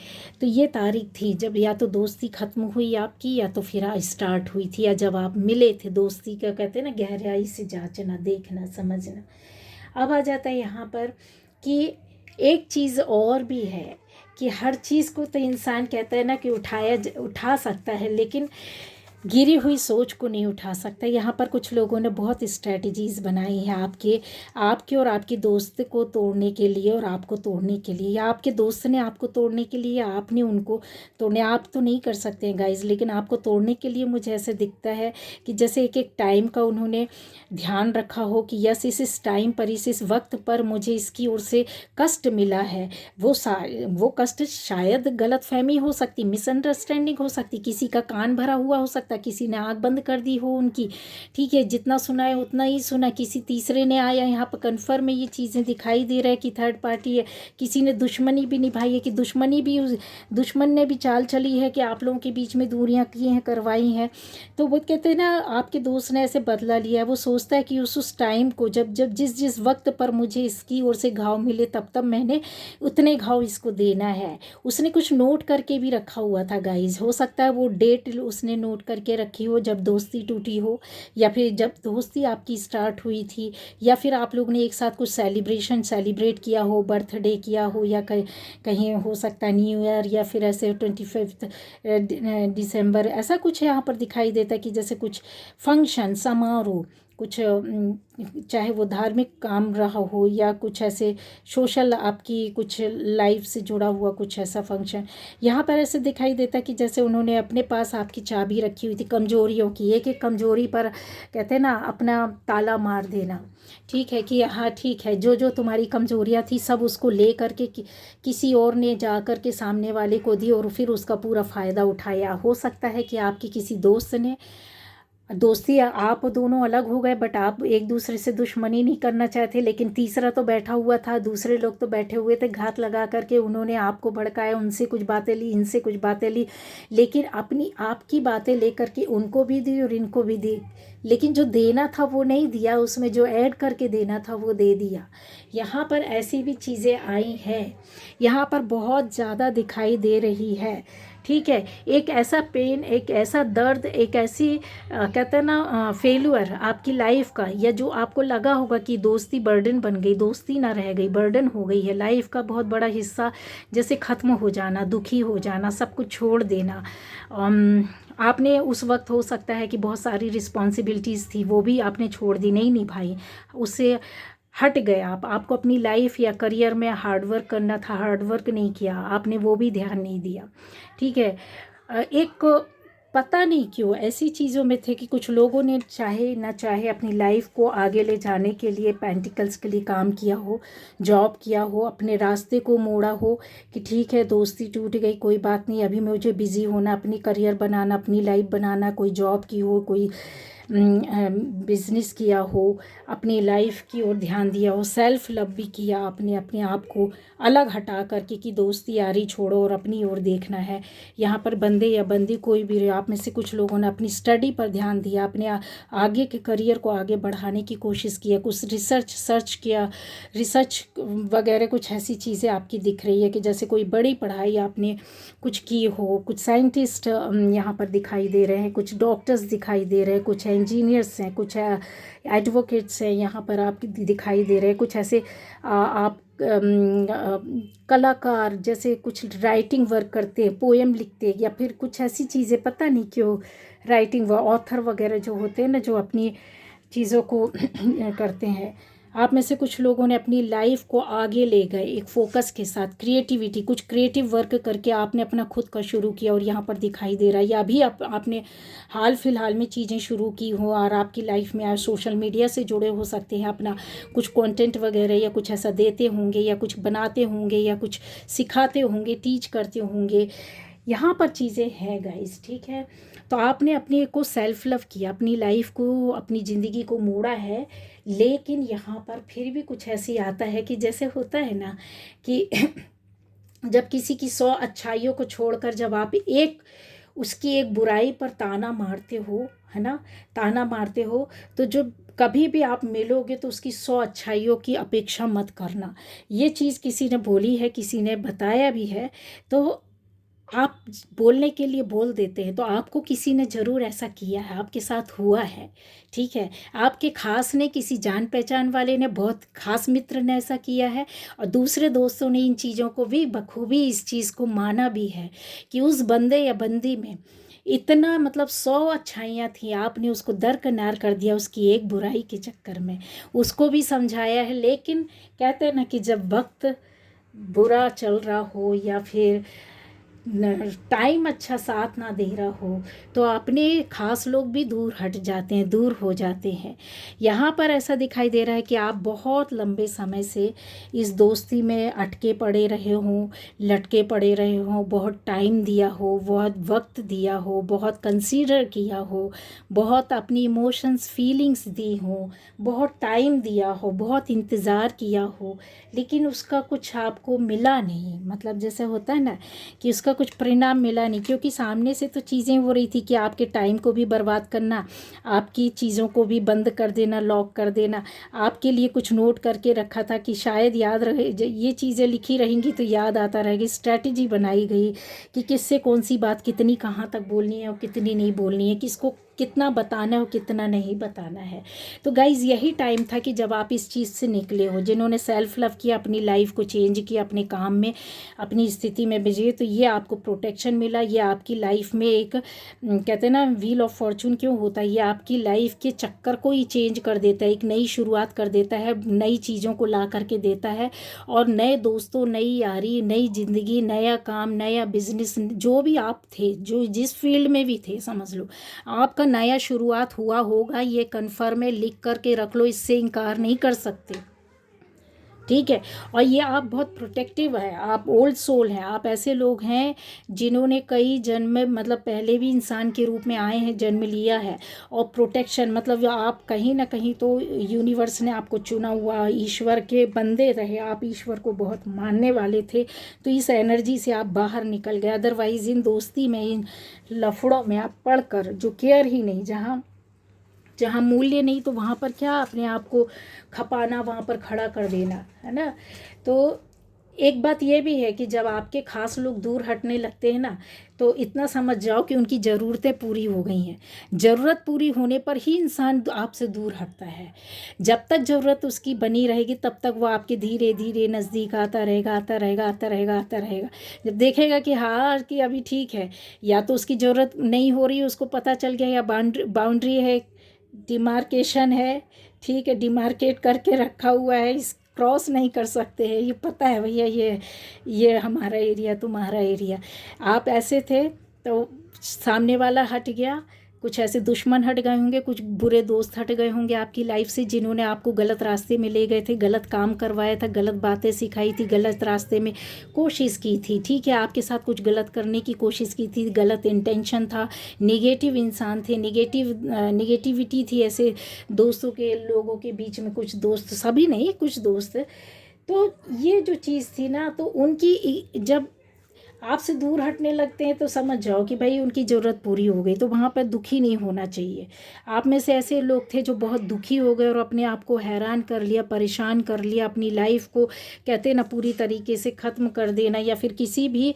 A: तो ये तारीख थी जब या तो दोस्ती ख़त्म हुई आपकी, या तो फिर स्टार्ट हुई थी, या जब आप मिले थे। दोस्ती का कहते हैं ना, गहराई से जांचना, देखना, समझना। अब आ जाता है यहाँ पर कि एक चीज़ और भी है कि हर चीज़ को तो इंसान कहता है ना कि उठा सकता है, लेकिन गिरी हुई सोच को नहीं उठा सकता। यहाँ पर कुछ लोगों ने बहुत स्ट्रैटेजीज़ बनाई हैं आपके और आपकी दोस्त को तोड़ने के लिए, और आपको तोड़ने के लिए, या आपके दोस्त ने आपको तोड़ने के लिए, आपने उनको तोड़ने, आप तो नहीं कर सकते हैं गाइज, लेकिन आपको तोड़ने के लिए मुझे ऐसे दिखता है कि जैसे एक एक टाइम का उन्होंने ध्यान रखा हो कि यस इस टाइम पर, इस वक्त पर मुझे इसकी ओर से कष्ट मिला है। वो कष्ट शायद गलतफहमी हो सकती, मिसअंडरस्टैंडिंग हो सकती, किसी का कान भरा हुआ हो सकता, किसी ने आँख बंद कर दी हो उनकी, ठीक है, जितना सुना है उतना ही सुना, किसी तीसरे ने आया, यहाँ पर कन्फर्म में ये चीज़ें दिखाई दे रहा है कि थर्ड पार्टी है, किसी ने दुश्मनी भी निभाई है, कि दुश्मन ने भी चाल चली है कि आप लोगों के बीच में दूरियां की हैं, करवाई हैं। तो वो कहते हैं ना, आपके दोस्त ने ऐसे बदला लिया है, वो सोचता है कि उस टाइम को जब जिस वक्त पर मुझे इसकी ओर से घाव मिले, तब मैंने उतने घाव इसको देना है। उसने कुछ नोट करके भी रखा हुआ था गाइज, हो सकता है वो डेट उसने नोट करके रखी हो जब दोस्ती टूटी हो, या फिर जब दोस्ती आपकी स्टार्ट हुई थी, या फिर आप लोग ने एक साथ कुछ सेलिब्रेट किया हो, बर्थडे किया हो, या कहीं हो सकता है न्यू ईयर, या फिर ऐसे 25 दिसंबर, ऐसा कुछ यहाँ पर दिखाई देता है कि जैसे कुछ फंक्शन, समारोह, कुछ चाहे वो धार्मिक काम रहा हो, या कुछ ऐसे सोशल आपकी कुछ लाइफ से जुड़ा हुआ कुछ ऐसा फंक्शन। यहाँ पर ऐसे दिखाई देता कि जैसे उन्होंने अपने पास आपकी चाबी रखी हुई थी कमज़ोरियों की, एक एक कमज़ोरी पर कहते हैं ना अपना ताला मार देना, ठीक है, कि हाँ ठीक है, जो तुम्हारी कमज़ोरियाँ थी सब उसको ले करके किसी और ने जा कर के सामने वाले को दी, और फिर उसका पूरा फ़ायदा उठाया। हो सकता है कि आपकी किसी दोस्त ने दोस्ती आप दोनों अलग हो गए, बट आप एक दूसरे से दुश्मनी नहीं करना चाहते, लेकिन तीसरा तो बैठा हुआ था, दूसरे लोग तो बैठे हुए थे घात लगा करके, उन्होंने आपको भड़काया, उनसे कुछ बातें ली, इनसे कुछ बातें ली, लेकिन अपनी आपकी बातें लेकर के उनको भी दी और इनको भी दी, लेकिन जो देना था वो नहीं दिया, उसमें जो ऐड करके देना था वो दे दिया। यहाँ पर ऐसी भी चीज़ें आई हैं, यहाँ पर बहुत ज़्यादा दिखाई दे रही है, ठीक है। एक ऐसा पेन, एक ऐसा दर्द, एक ऐसी कहते हैं ना फेल्यूर आपकी लाइफ का, या जो आपको लगा होगा कि दोस्ती बर्डन बन गई, दोस्ती ना रह गई, बर्डन हो गई है, लाइफ का बहुत बड़ा हिस्सा जैसे ख़त्म हो जाना, दुखी हो जाना, सब कुछ छोड़ देना। आपने उस वक्त हो सकता है कि बहुत सारी रिस्पॉन्सिबिलिटीज़ थी, वो भी आपने छोड़ दी, नहीं निभाई, उससे हट गए आप, आपको अपनी लाइफ या करियर में हार्डवर्क करना था, हार्डवर्क नहीं किया आपने, वो भी ध्यान नहीं दिया, ठीक है। एक पता नहीं क्यों ऐसी चीज़ों में थे कि कुछ लोगों ने चाहे ना चाहे अपनी लाइफ को आगे ले जाने के लिए पेंटिकल्स के लिए काम किया हो, जॉब किया हो, अपने रास्ते को मोड़ा हो कि ठीक है दोस्ती टूट गई, कोई बात नहीं, अभी मुझे बिज़ी होना, अपनी करियर बनाना, अपनी लाइफ बनाना, कोई जॉब की हो, कोई बिजनेस किया हो, अपनी लाइफ की ओर ध्यान दिया हो, सेल्फ लव भी किया आपने, अपने आप को अलग हटा करके कि दोस्ती यारी छोड़ो और अपनी ओर देखना है। यहाँ पर बंदे या बंदी कोई भी रहे, आप में से कुछ लोगों ने अपनी स्टडी पर ध्यान दिया, अपने आगे के करियर को आगे बढ़ाने की कोशिश किया, कुछ सर्च किया, रिसर्च वगैरह कुछ ऐसी चीज़ें आपकी दिख रही है कि जैसे कोई बड़ी पढ़ाई आपने कुछ की हो, कुछ साइंटिस्ट यहाँ पर दिखाई दे रहे हैं, कुछ डॉक्टर्स दिखाई दे रहे हैं, कुछ इंजीनियर्स हैं, कुछ एडवोकेट्स हैं यहाँ पर आप दिखाई दे रहे हैं, कुछ ऐसे आप कलाकार जैसे कुछ राइटिंग वर्क करते हैं, पोएम लिखते हैं, या फिर कुछ ऐसी चीज़ें, पता नहीं क्यों राइटिंग ऑथर वगैरह जो होते हैं ना, जो अपनी चीज़ों को करते हैं। आप में से कुछ लोगों ने अपनी लाइफ को आगे ले गए एक फोकस के साथ, क्रिएटिविटी, कुछ क्रिएटिव वर्क करके आपने अपना खुद का शुरू किया और यहाँ पर दिखाई दे रहा है, या अभी आपने हाल फिलहाल में चीज़ें शुरू की हो और आपकी लाइफ में आज सोशल मीडिया से जुड़े हो सकते हैं, अपना कुछ कंटेंट वगैरह या कुछ ऐसा देते होंगे, या कुछ बनाते होंगे, या कुछ सिखाते होंगे, टीच करते होंगे, यहाँ पर चीज़ें हैं गाइस, ठीक है। तो आपने अपने को सेल्फ लव किया, अपनी लाइफ को, अपनी ज़िंदगी को मोड़ा है, लेकिन यहाँ पर फिर भी कुछ ऐसी आता है कि जैसे होता है ना कि जब किसी की 100 अच्छाइयों को छोड़कर जब आप उसकी एक बुराई पर ताना मारते हो, है ना, ताना मारते हो, तो जो कभी भी आप मिलोगे तो उसकी 100 अच्छाइयों की अपेक्षा मत करना। ये चीज़ किसी ने बोली है, किसी ने बताया भी है, तो आप बोलने के लिए बोल देते हैं, तो आपको किसी ने ज़रूर ऐसा किया है, आपके साथ हुआ है, ठीक है। आपके खास ने, किसी जान पहचान वाले ने, बहुत खास मित्र ने ऐसा किया है, और दूसरे दोस्तों ने इन चीज़ों को भी बखूबी इस चीज़ को माना भी है कि उस बंदे या बंदी में इतना मतलब 100 अच्छाइयाँ थी, आपने उसको दरकिनार कर दिया उसकी एक बुराई के चक्कर में, उसको भी समझाया है। लेकिन कहते हैं ना कि जब वक्त बुरा चल रहा हो या फिर टाइम अच्छा साथ ना दे रहा हो, तो अपने खास लोग भी दूर हट जाते हैं, दूर हो जाते हैं। यहाँ पर ऐसा दिखाई दे रहा है कि आप बहुत लंबे समय से इस दोस्ती में अटके पड़े रहे हों, लटके पड़े रहे हों, बहुत टाइम दिया हो, बहुत वक्त दिया हो, बहुत कंसीडर किया हो, बहुत अपनी इमोशंस फीलिंग्स दी हो, बहुत टाइम दिया हो, बहुत इंतज़ार किया हो, लेकिन उसका कुछ आपको मिला नहीं। मतलब जैसे होता है ना कि उसका कुछ परिणाम मिला नहीं, क्योंकि सामने से तो चीज़ें हो रही थी कि आपके टाइम को भी बर्बाद करना, आपकी चीज़ों को भी बंद कर देना, लॉक कर देना, आपके लिए कुछ नोट करके रखा था कि शायद याद रहे, ये चीज़ें लिखी रहेंगी तो याद आता रहेगी, स्ट्रैटेजी बनाई गई कि किससे कौन सी बात कितनी कहाँ तक बोलनी है और कितनी नहीं बोलनी है, किसको कितना बताना है और कितना नहीं बताना है। तो गाइज़ यही टाइम था कि जब आप इस चीज़ से निकले हो, जिन्होंने सेल्फ लव किया, अपनी लाइफ को चेंज किया, अपने काम में, अपनी स्थिति में बिजी, तो ये आपको प्रोटेक्शन मिला, ये आपकी लाइफ में एक कहते हैं ना व्हील ऑफ फॉर्चून क्यों होता है, ये आपकी लाइफ के चक्कर को ही चेंज कर देता है, एक नई शुरुआत कर देता है, नई चीज़ों को ला करके देता है, और नए दोस्तों, नई यारी, नई ज़िंदगी, नया काम, नया बिजनेस, जो भी आप थे, जो जिस फील्ड में भी थे, समझ लो आपका नया शुरुआत हुआ होगा, ये कन्फर्म है, लिख करके रख लो, इससे इनकार नहीं कर सकते। ठीक है। और ये आप बहुत प्रोटेक्टिव है, आप ओल्ड सोल हैं, आप ऐसे लोग हैं जिन्होंने कई जन्म मतलब पहले भी इंसान के रूप में आए हैं, जन्म लिया है। और प्रोटेक्शन मतलब आप कहीं ना कहीं तो यूनिवर्स ने आपको चुना हुआ, ईश्वर के बंदे रहे आप, ईश्वर को बहुत मानने वाले थे, तो इस एनर्जी से आप बाहर निकल गए। अदरवाइज इन दोस्ती में, इन लफड़ों में आप पढ़कर जो केयर ही नहीं, जहाँ जहाँ मूल्य नहीं तो वहाँ पर क्या अपने आप को खपाना, वहाँ पर खड़ा कर देना, है ना। तो एक बात ये भी है कि जब आपके खास लोग दूर हटने लगते हैं ना, तो इतना समझ जाओ कि उनकी ज़रूरतें पूरी हो गई हैं। ज़रूरत पूरी होने पर ही इंसान आपसे दूर हटता है। जब तक ज़रूरत उसकी बनी रहेगी तब तक वो आपके धीरे धीरे नज़दीक आता रहेगा, आता रहेगा, आता रहेगा, आता रहेगा। जब देखेगा कि हाँ कि अभी ठीक है, या तो उसकी ज़रूरत नहीं हो रही, उसको पता चल गया, या बाउंड्री है, डिमार्केशन है, ठीक है, डिमार्केट करके रखा हुआ है, इस क्रॉस नहीं कर सकते हैं, ये पता है भैया, ये हमारा एरिया, तुम्हारा एरिया। आप ऐसे थे तो सामने वाला हट गया, कुछ ऐसे दुश्मन हट गए होंगे, कुछ बुरे दोस्त हट गए होंगे आपकी लाइफ से, जिन्होंने आपको गलत रास्ते में ले गए थे, गलत काम करवाया था, गलत बातें सिखाई थी, गलत रास्ते में कोशिश की थी, ठीक है, आपके साथ कुछ गलत करने की कोशिश की थी, गलत इंटेंशन था, निगेटिव इंसान थे, निगेटिविटी थी ऐसे दोस्तों के, लोगों के बीच में कुछ दोस्त, सभी नहीं कुछ दोस्त। तो ये जो चीज़ थी ना, तो उनकी जब आपसे दूर हटने लगते हैं तो समझ जाओ कि भाई उनकी ज़रूरत पूरी हो गई, तो वहाँ पर दुखी नहीं होना चाहिए। आप में से ऐसे लोग थे जो बहुत दुखी हो गए और अपने आप को हैरान कर लिया, परेशान कर लिया, अपनी लाइफ को कहते ना पूरी तरीके से ख़त्म कर देना, या फिर किसी भी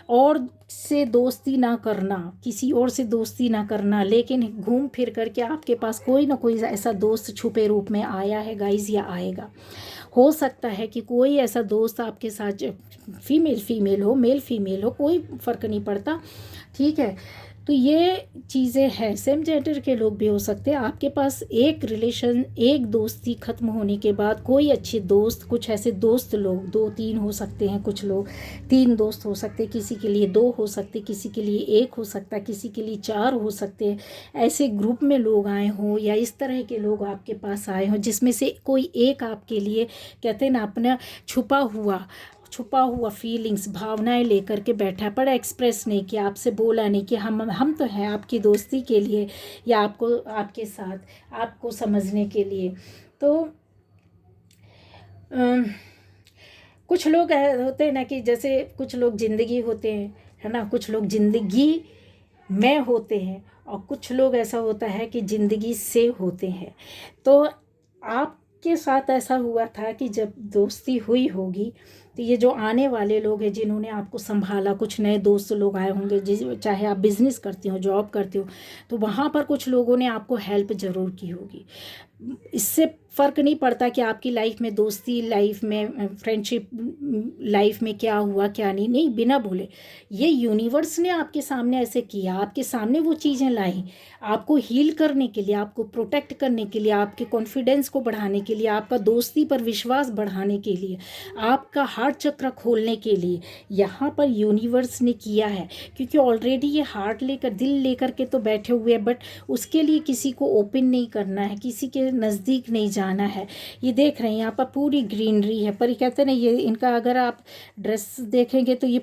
A: और से दोस्ती ना करना, किसी और से दोस्ती ना करना, लेकिन घूम फिर करके आपके पास कोई ना कोई ऐसा दोस्त छुपे रूप में आया है गाइज, या आएगा। हो सकता है कि कोई ऐसा दोस्त आपके साथ, फीमेल हो, मेल फीमेल हो, कोई फ़र्क नहीं पड़ता, ठीक है। तो ये चीज़ें हैं, सेम जेंडर के लोग भी हो सकते हैं। आपके पास एक रिलेशन, एक दोस्ती ख़त्म होने के बाद कोई अच्छे दोस्त, कुछ ऐसे दोस्त लोग, 2-3 हो सकते हैं, कुछ लोग 3 दोस्त हो सकते, किसी के लिए 2 हो सकते, किसी के लिए 1 हो सकता, किसी के लिए 4 हो सकते हैं। ऐसे ग्रुप में लोग आए हों, या इस तरह के लोग आपके पास आए हों जिसमें से कोई एक आपके लिए कहते हैं ना अपना छुपा हुआ फीलिंग्स, भावनाएं लेकर के बैठा है, पर एक्सप्रेस नहीं किया, आपसे बोला नहीं कि हम तो हैं आपकी दोस्ती के लिए, या आपको, आपके साथ आपको समझने के लिए। तो कुछ लोग होते हैं ना कि जैसे कुछ लोग ज़िंदगी होते हैं, है ना, कुछ लोग ज़िंदगी में होते हैं, और कुछ लोग ऐसा होता है कि ज़िंदगी से होते हैं। तो आपके साथ ऐसा हुआ था कि जब दोस्ती हुई होगी, तो ये जो आने वाले लोग हैं जिन्होंने आपको संभाला, कुछ नए दोस्त लोग आए होंगे, चाहे आप बिज़नेस करते हो, जॉब करते हो, तो वहाँ पर कुछ लोगों ने आपको हेल्प ज़रूर की होगी। इससे फ़र्क नहीं पड़ता कि आपकी लाइफ में, दोस्ती लाइफ में, फ्रेंडशिप लाइफ में क्या हुआ क्या नहीं, नहीं, बिना बोले ये यूनिवर्स ने आपके सामने ऐसे किया, आपके सामने वो चीज़ें लाई, आपको हील करने के लिए, आपको प्रोटेक्ट करने के लिए, आपके कॉन्फिडेंस को बढ़ाने के लिए, आपका दोस्ती पर विश्वास बढ़ाने के लिए, आपका हार्ट चक्र खोलने के लिए यहाँ पर यूनिवर्स ने किया है। क्योंकि ऑलरेडी ये हार्ट लेकर, दिल लेकर के तो बैठे हुए हैं, बट उसके लिए किसी को ओपन नहीं करना है, किसी के नज़दीक नहीं जाना है। ये देख रहे हैं यहाँ पर पूरी ग्रीनरी है, पर ये कहते हैं ना, ये इनका अगर आप ड्रेस देखेंगे तो ये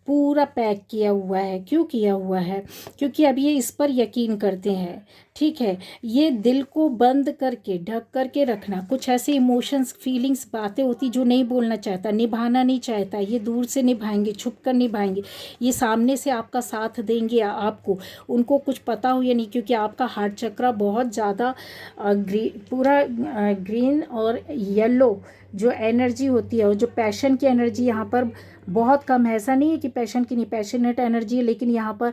A: पूरा पैक किया हुआ है। क्यों किया हुआ है? क्योंकि अब ये इस पर यकीन करते हैं, ठीक है। ये दिल को बंद करके, ढक करके रखना, कुछ ऐसे इमोशंस, फीलिंग्स, बातें होती जो नहीं बोलना चाहता, निभाना नहीं चाहता, ये दूर से निभाएंगे, छुप कर निभाएंगे। ये सामने से आपका साथ देंगे आपको, उनको कुछ पता हो या नहीं, क्योंकि आपका हार्ट चक्र बहुत ज़्यादा पूरा ग्रीन और येलो जो एनर्जी होती है, और जो पैशन की एनर्जी यहाँ पर बहुत कम है। ऐसा नहीं है कि पैशन की नहीं, पैशनेट एनर्जी है, लेकिन यहाँ पर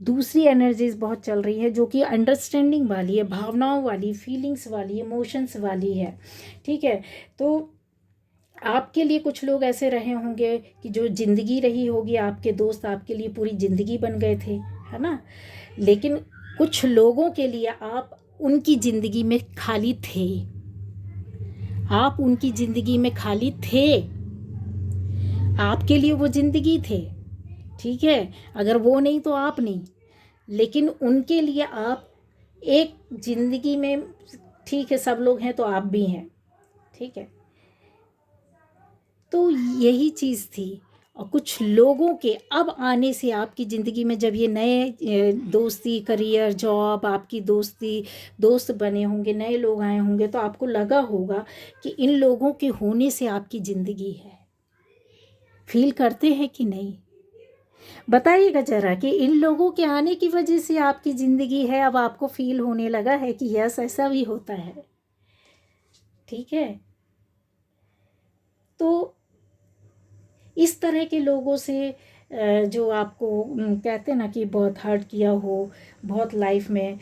A: दूसरी एनर्जीज बहुत चल रही है जो कि अंडरस्टैंडिंग वाली है, भावनाओं वाली, फीलिंग्स वाली, इमोशंस वाली है, ठीक है। तो आपके लिए कुछ लोग ऐसे रहे होंगे कि जो ज़िंदगी रही होगी, आपके दोस्त आपके लिए पूरी ज़िंदगी बन गए थे, है ना। लेकिन कुछ लोगों के लिए आप उनकी ज़िंदगी में खाली थे, आप उनकी ज़िंदगी में खाली थे, आपके लिए वो ज़िंदगी थे, ठीक है। अगर वो नहीं तो आप नहीं, लेकिन उनके लिए आप एक ज़िंदगी में, ठीक है, सब लोग हैं तो आप भी हैं, ठीक है। तो यही चीज़ थी। और कुछ लोगों के अब आने से आपकी ज़िंदगी में जब ये नए दोस्ती, करियर, जॉब, आपकी दोस्त बने होंगे, नए लोग आए होंगे, तो आपको लगा होगा कि इन लोगों के होने से आपकी ज़िंदगी है। फील करते हैं कि नहीं? बताइएगा ज़रा कि इन लोगों के आने की वजह से आपकी ज़िंदगी है। अब आपको फील होने लगा है कि यस, ऐसा भी होता है। ठीक है, तो इस तरह के लोगों से जो आपको कहते हैं ना कि बहुत हर्ट किया हो, बहुत लाइफ में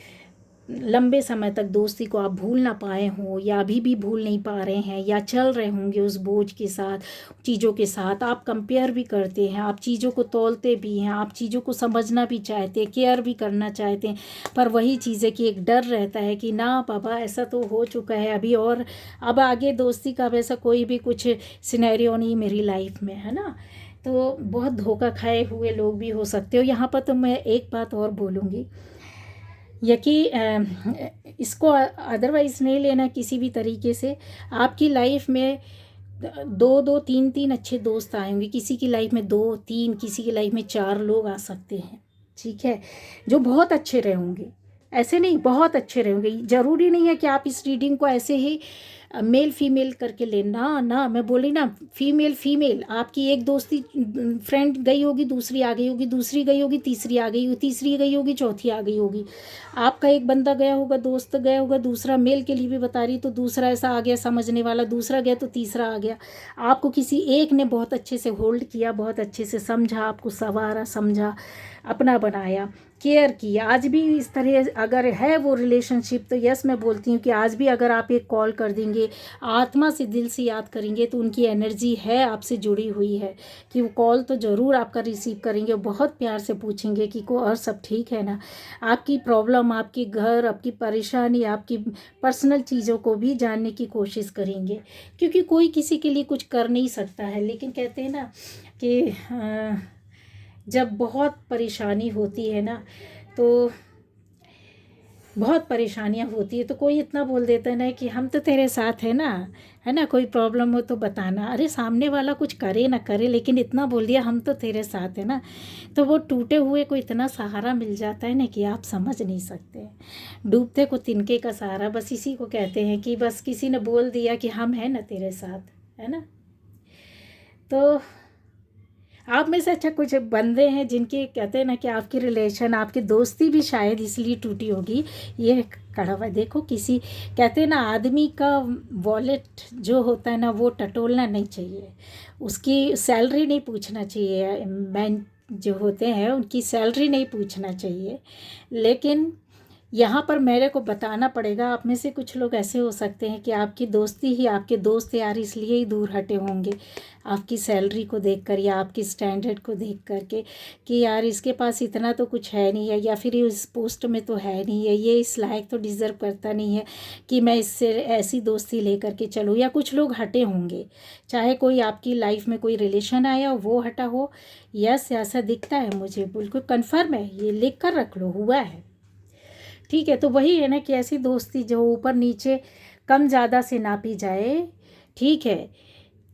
A: लंबे समय तक दोस्ती को आप भूल ना पाए हों, या अभी भी भूल नहीं पा रहे हैं, या चल रहे होंगे उस बोझ के साथ, चीज़ों के साथ आप कंपेयर भी करते हैं, आप चीज़ों को तौलते भी हैं, आप चीज़ों को समझना भी चाहते हैं, केयर भी करना चाहते हैं, पर वही चीज़ है कि एक डर रहता है कि ना पापा ऐसा तो हो चुका है अभी, और अब आगे दोस्ती का वैसा कोई भी कुछ सिनेरियो नहीं मेरी लाइफ में, है ना। तो बहुत धोखा खाए हुए लोग भी हो सकते हो। यहाँ पर तो मैं एक बात और बोलूँगी, इसको अदरवाइज़ नहीं लेना किसी भी तरीके से। आपकी लाइफ में दो दो तीन तीन अच्छे दोस्त आएंगे, किसी की लाइफ में 2-3, किसी की लाइफ में 4 लोग आ सकते हैं, ठीक है, जो बहुत अच्छे रहेंगे। ऐसे नहीं, बहुत अच्छे रहेंगे। ज़रूरी नहीं है कि आप इस रीडिंग को ऐसे ही मेल फीमेल करके लेना ना। मैं बोली ना, फीमेल फीमेल, आपकी एक दोस्ती फ्रेंड गई होगी, दूसरी आ गई होगी, दूसरी गई होगी, तीसरी आ गई होगी, तीसरी गई होगी, चौथी आ गई होगी। आपका एक बंदा गया होगा, दोस्त गया होगा, दूसरा मेल के लिए भी बता रही, तो दूसरा ऐसा आ गया समझने वाला, दूसरा गया तो तीसरा आ गया। आपको किसी एक ने बहुत अच्छे से होल्ड किया, बहुत अच्छे से समझा, आपको संवारा, समझा, अपना बनाया, केयर की। आज भी इस तरह अगर है वो रिलेशनशिप, तो यस, मैं बोलती हूँ कि आज भी अगर आप एक कॉल कर देंगे, आत्मा से दिल से याद करेंगे, तो उनकी एनर्जी है आपसे जुड़ी हुई है, कि वो कॉल तो ज़रूर आपका रिसीव करेंगे, बहुत प्यार से पूछेंगे कि को और सब ठीक है ना। आपकी प्रॉब्लम, आपकी घर, आपकी परेशानी, आपकी पर्सनल चीज़ों को भी जानने की कोशिश करेंगे, क्योंकि कोई किसी के लिए कुछ कर नहीं सकता है। लेकिन कहते हैं ना कि जब बहुत परेशानी होती है ना, तो बहुत परेशानियां होती है, तो कोई इतना बोल देता है ना कि हम तो तेरे साथ है ना, है ना, कोई प्रॉब्लम हो तो बताना। अरे सामने वाला कुछ करे ना करे, लेकिन इतना बोल दिया हम तो तेरे साथ है ना, तो वो टूटे हुए को इतना सहारा मिल जाता है ना कि आप समझ नहीं सकते। डूबते को तिनके का सहारा, बस इसी को कहते हैं कि बस किसी ने बोल दिया कि हम हैं ना तेरे साथ, है ना। तो आप में से अच्छा कुछ बंदे हैं जिनके कहते हैं ना कि आपकी रिलेशन, आपकी दोस्ती भी शायद इसलिए टूटी होगी। ये कड़ा हुआ देखो, किसी कहते हैं ना आदमी का वॉलेट जो होता है ना, वो टटोलना नहीं चाहिए, उसकी सैलरी नहीं पूछना चाहिए, मैन जो होते हैं उनकी सैलरी नहीं पूछना चाहिए। लेकिन यहाँ पर मेरे को बताना पड़ेगा, आप में से कुछ लोग ऐसे हो सकते हैं कि आपकी दोस्ती ही, आपके दोस्त यार इसलिए ही दूर हटे होंगे, आपकी सैलरी को देखकर या आपकी स्टैंडर्ड को देख कर के, कि यार इसके पास इतना तो कुछ है नहीं है, या फिर ये इस पोस्ट में तो है नहीं है, ये इस लायक तो डिज़र्व करता नहीं है कि मैं इससे ऐसी दोस्ती ले कर के चलूँ। या कुछ लोग हटे होंगे, चाहे कोई आपकी लाइफ में कोई रिलेशन आया वो हटा हो। यस, ऐसा दिखता है मुझे, बिल्कुल कन्फर्म है, ये लिख कर रख लो, हुआ है। ठीक है, तो वही है ना कि ऐसी दोस्ती जो ऊपर नीचे कम ज़्यादा से नापी जाए, ठीक है,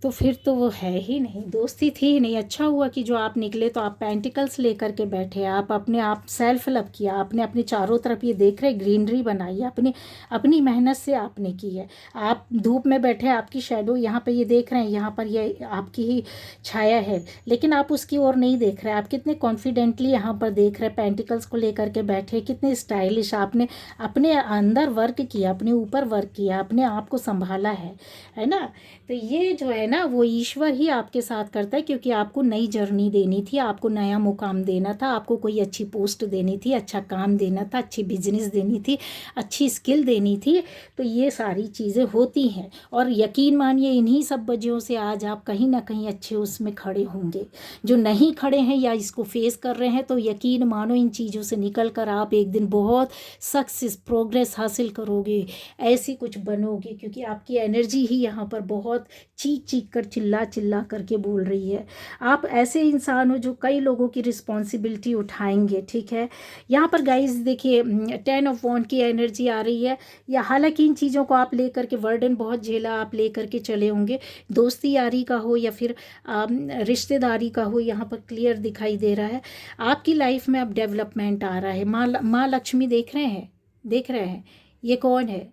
A: तो फिर तो वो है ही नहीं, दोस्ती थी ही नहीं। अच्छा हुआ कि जो आप निकले तो आप पेंटिकल्स लेकर के बैठे, आप अपने आप सेल्फ लव किया, आपने अपने चारों तरफ ये देख रहे ग्रीनरी बनाई, अपनी अपनी मेहनत से आपने की है। आप धूप में बैठे, आपकी शेडो यहाँ पे ये देख रहे हैं, यहाँ पर ये आपकी ही छाया है, लेकिन आप उसकी ओर नहीं देख रहे। आप कितने कॉन्फिडेंटली यहाँ पर देख रहे, पेंटिकल्स को लेकर के बैठे, कितने स्टाइलिश। आपने अपने अंदर वर्क किया, अपने ऊपर वर्क किया, अपने आप को संभाला है ना। तो ये जो है ना, वो ईश्वर ही आपके साथ करता है, क्योंकि आपको नई जर्नी देनी थी, आपको नया मुकाम देना था, आपको कोई अच्छी पोस्ट देनी थी, अच्छा काम देना था, अच्छी बिजनेस देनी थी, अच्छी स्किल देनी थी। तो ये सारी चीज़ें होती हैं, और यकीन मानिए इन्हीं सब वजहों से आज आप कहीं ना कहीं अच्छे उसमें खड़े होंगे। जो नहीं खड़े हैं या इसको फेस कर रहे हैं, तो यकीन मानो इन चीज़ों से निकल कर आप एक दिन बहुत सक्सेस, प्रोग्रेस हासिल करोगे, ऐसी कुछ बनोगे, क्योंकि आपकी एनर्जी ही यहाँ पर बहुत चीख चीख चीख कर चिल्ला चिल्ला करके बोल रही है। आप ऐसे इंसान हो जो कई लोगों की रिस्पॉन्सिबिलिटी उठाएंगे, ठीक है। यहाँ पर गाइस देखिए 10 ऑफ वॉन्ड की एनर्जी आ रही है, या हालांकि इन चीज़ों को आप लेकर के वर्डन बहुत झेला आप लेकर के चले होंगे, दोस्ती यारी का हो या फिर रिश्तेदारी का हो, यहाँ पर क्लियर दिखाई दे रहा है। आपकी लाइफ में अब डेवलपमेंट आ रहा है। माँ लक्ष्मी देख रहे हैं, देख रहे हैं, ये कौन है?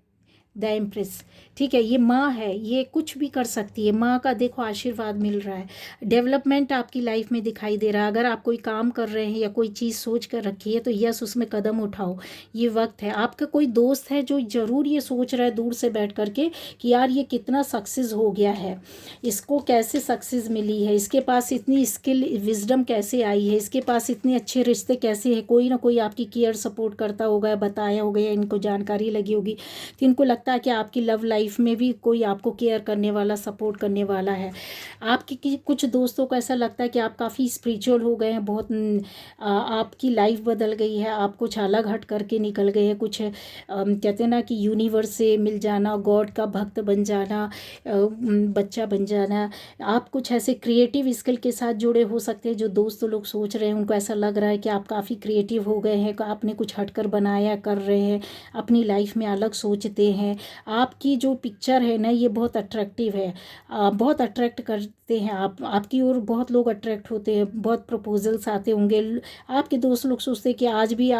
A: द एम्प्रेस, ठीक है। ये माँ है, ये कुछ भी कर सकती है। माँ का देखो आशीर्वाद मिल रहा है, डेवलपमेंट आपकी लाइफ में दिखाई दे रहा है। अगर आप कोई काम कर रहे हैं या कोई चीज़ सोच कर रखी है तो यस उसमें कदम उठाओ, ये वक्त है। आपका कोई दोस्त है जो ज़रूर ये सोच रहा है दूर से बैठ करके कि यार ये कितना सक्सेस हो गया है, इसको कैसे सक्सेस मिली है, इसके पास इतनी स्किल विजडम कैसे आई है, इसके पास इतने अच्छे रिश्ते कैसे हैं। कोई ना कोई आपकी केयर सपोर्ट करता होगा, बताया होगा या इनको जानकारी लगी होगी, तो इनको लगता है कि आपकी लव लाइफ में भी कोई आपको केयर करने वाला, सपोर्ट करने वाला है। आपकी कुछ दोस्तों को ऐसा लगता है कि आप काफ़ी स्पिरिचुअल हो गए हैं, बहुत आपकी लाइफ बदल गई है, आप कुछ अलग हट करके निकल गए हैं। कुछ कहते हैं ना कि यूनिवर्स से मिल जाना, गॉड का भक्त बन जाना, बच्चा बन जाना। आप कुछ ऐसे क्रिएटिव स्किल के साथ जुड़े हो सकते हैं जो दोस्त लोग सोच रहे हैं, उनको ऐसा लग रहा है कि आप काफ़ी क्रिएटिव हो गए हैं, आपने कुछ हटकर बनाया कर रहे हैं, अपनी लाइफ में अलग सोचते हैं। आपकी जो पिक्चर है ना ये बहुत अट्रैक्टिव है, बहुत अट्रैक्ट करते हैं आपकी ओर बहुत लोग अट्रैक्ट होते हैं, बहुत प्रपोजल्स आते होंगे। आपके दोस्त लोग सोचते हैं कि आज भी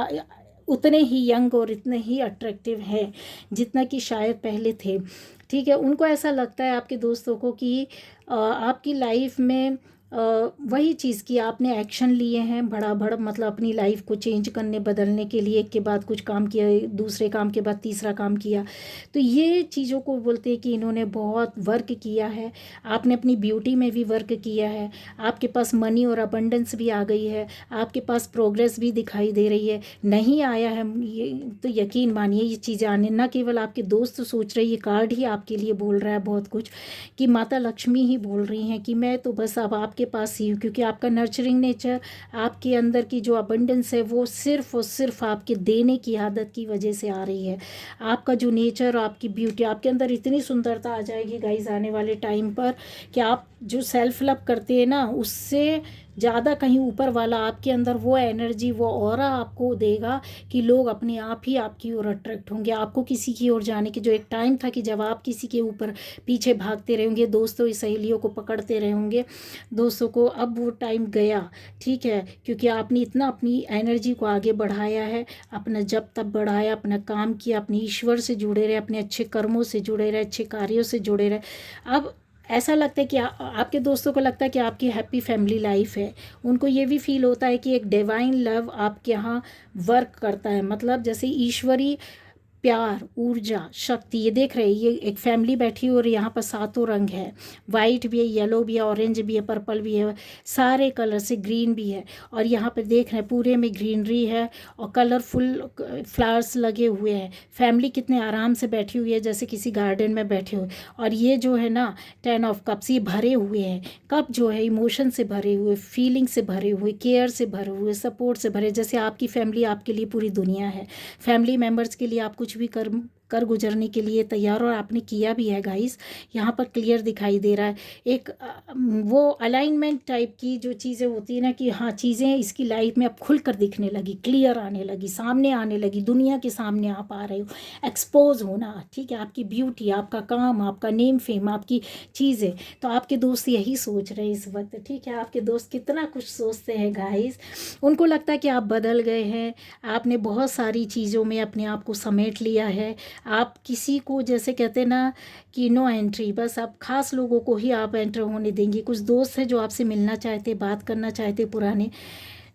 A: उतने ही यंग और इतने ही अट्रैक्टिव हैं जितना कि शायद पहले थे, ठीक है। उनको ऐसा लगता है आपके दोस्तों को कि आपकी लाइफ में वही चीज़ कि आपने एक्शन लिए हैं बड़ा मतलब अपनी लाइफ को चेंज करने बदलने के लिए, एक के बाद कुछ काम किया, दूसरे काम के बाद तीसरा काम किया। तो ये चीज़ों को बोलते हैं कि इन्होंने बहुत वर्क किया है। आपने अपनी ब्यूटी में भी वर्क किया है, आपके पास मनी और अबंडेंस भी आ गई है, आपके पास प्रोग्रेस भी दिखाई दे रही है। नहीं आया है ये तो यकीन मानिए ये चीज़ें आने, ना केवल आपके दोस्त सोच रहे, ये कार्ड ही आपके लिए बोल रहा है बहुत कुछ, कि माता लक्ष्मी ही बोल रही हैं कि मैं तो बस अब आपके पास ही हूँ, क्योंकि आपका नर्चरिंग नेचर, आपके अंदर की जो अबंडेंस है वो सिर्फ और सिर्फ आपके देने की आदत की वजह से आ रही है। आपका जो नेचर, आपकी ब्यूटी, आपके अंदर इतनी सुंदरता आ जाएगी गाइस आने वाले टाइम पर कि आप जो सेल्फ लव करते हैं ना उससे ज़्यादा कहीं ऊपर वाला आपके अंदर वो एनर्जी, वो ऑरा आपको देगा कि लोग अपने आप ही आपकी ओर अट्रैक्ट होंगे। आपको किसी की ओर जाने की जो एक टाइम था कि जब आप किसी के ऊपर पीछे भागते रहेंगे, दोस्तों सहेलियों को पकड़ते रहेंगे दोस्तों को, अब वो टाइम गया, ठीक है। क्योंकि आपने इतना अपनी एनर्जी को आगे बढ़ाया है, अपना जब तब बढ़ाया, अपना काम किया, अपने ईश्वर से जुड़े रहे, अपने अच्छे कर्मों से जुड़े रहे, अच्छे कार्यों से जुड़े रहे। अब ऐसा लगता है कि आपके दोस्तों को लगता है कि आपकी हैप्पी फैमिली लाइफ है। उनको ये भी फील होता है कि एक डिवाइन लव आपके यहाँ वर्क करता है, मतलब जैसे ईश्वरी प्यार, ऊर्जा, शक्ति। ये देख रहे हैं, ये एक फैमिली बैठी और यहाँ पर सातों रंग है, वाइट भी है, येलो भी है, ऑरेंज भी है, पर्पल भी है, सारे कलर से, ग्रीन भी है। और यहाँ पर देख रहे हैं पूरे में ग्रीनरी है और कलरफुल फ्लावर्स लगे हुए हैं। फैमिली कितने आराम से बैठी हुई है, जैसे किसी गार्डन में बैठे हुए। और ये जो है ना 10 ऑफ कप्स, ये भरे हुए हैं। कप जो है इमोशन से भरे हुए, फीलिंग से भरे हुए, केयर से भरे हुए, सपोर्ट से भरे, जैसे आपकी फैमिली आपके लिए पूरी दुनिया है। फैमिली मेम्बर्स के लिए आप कुछ भी कर गुजरने के लिए तैयार, और आपने किया भी है गाइस। यहाँ पर क्लियर दिखाई दे रहा है एक वो अलाइनमेंट टाइप की जो चीज़ें होती है ना कि हाँ चीज़ें इसकी लाइफ में अब खुल कर दिखने लगी, क्लियर आने लगी, सामने आने लगी, दुनिया के सामने आप आ रहे हो, एक्सपोज होना, ठीक है। आपकी ब्यूटी, आपका काम, आपका नेम फेम, आपकी चीज़ें। तो आपके दोस्त यही सोच रहे हैं इस वक्त, ठीक है। आपके दोस्त कितना कुछ सोचते हैं गाइस, उनको लगता है कि आप बदल गए हैं, आपने बहुत सारी चीज़ों में अपने आप को समेट लिया है। आप किसी को जैसे कहते हैं ना कि नो एंट्री, बस आप खास लोगों को ही आप एंटर होने देंगे। कुछ दोस्त हैं जो आपसे मिलना चाहते, बात करना चाहते पुराने,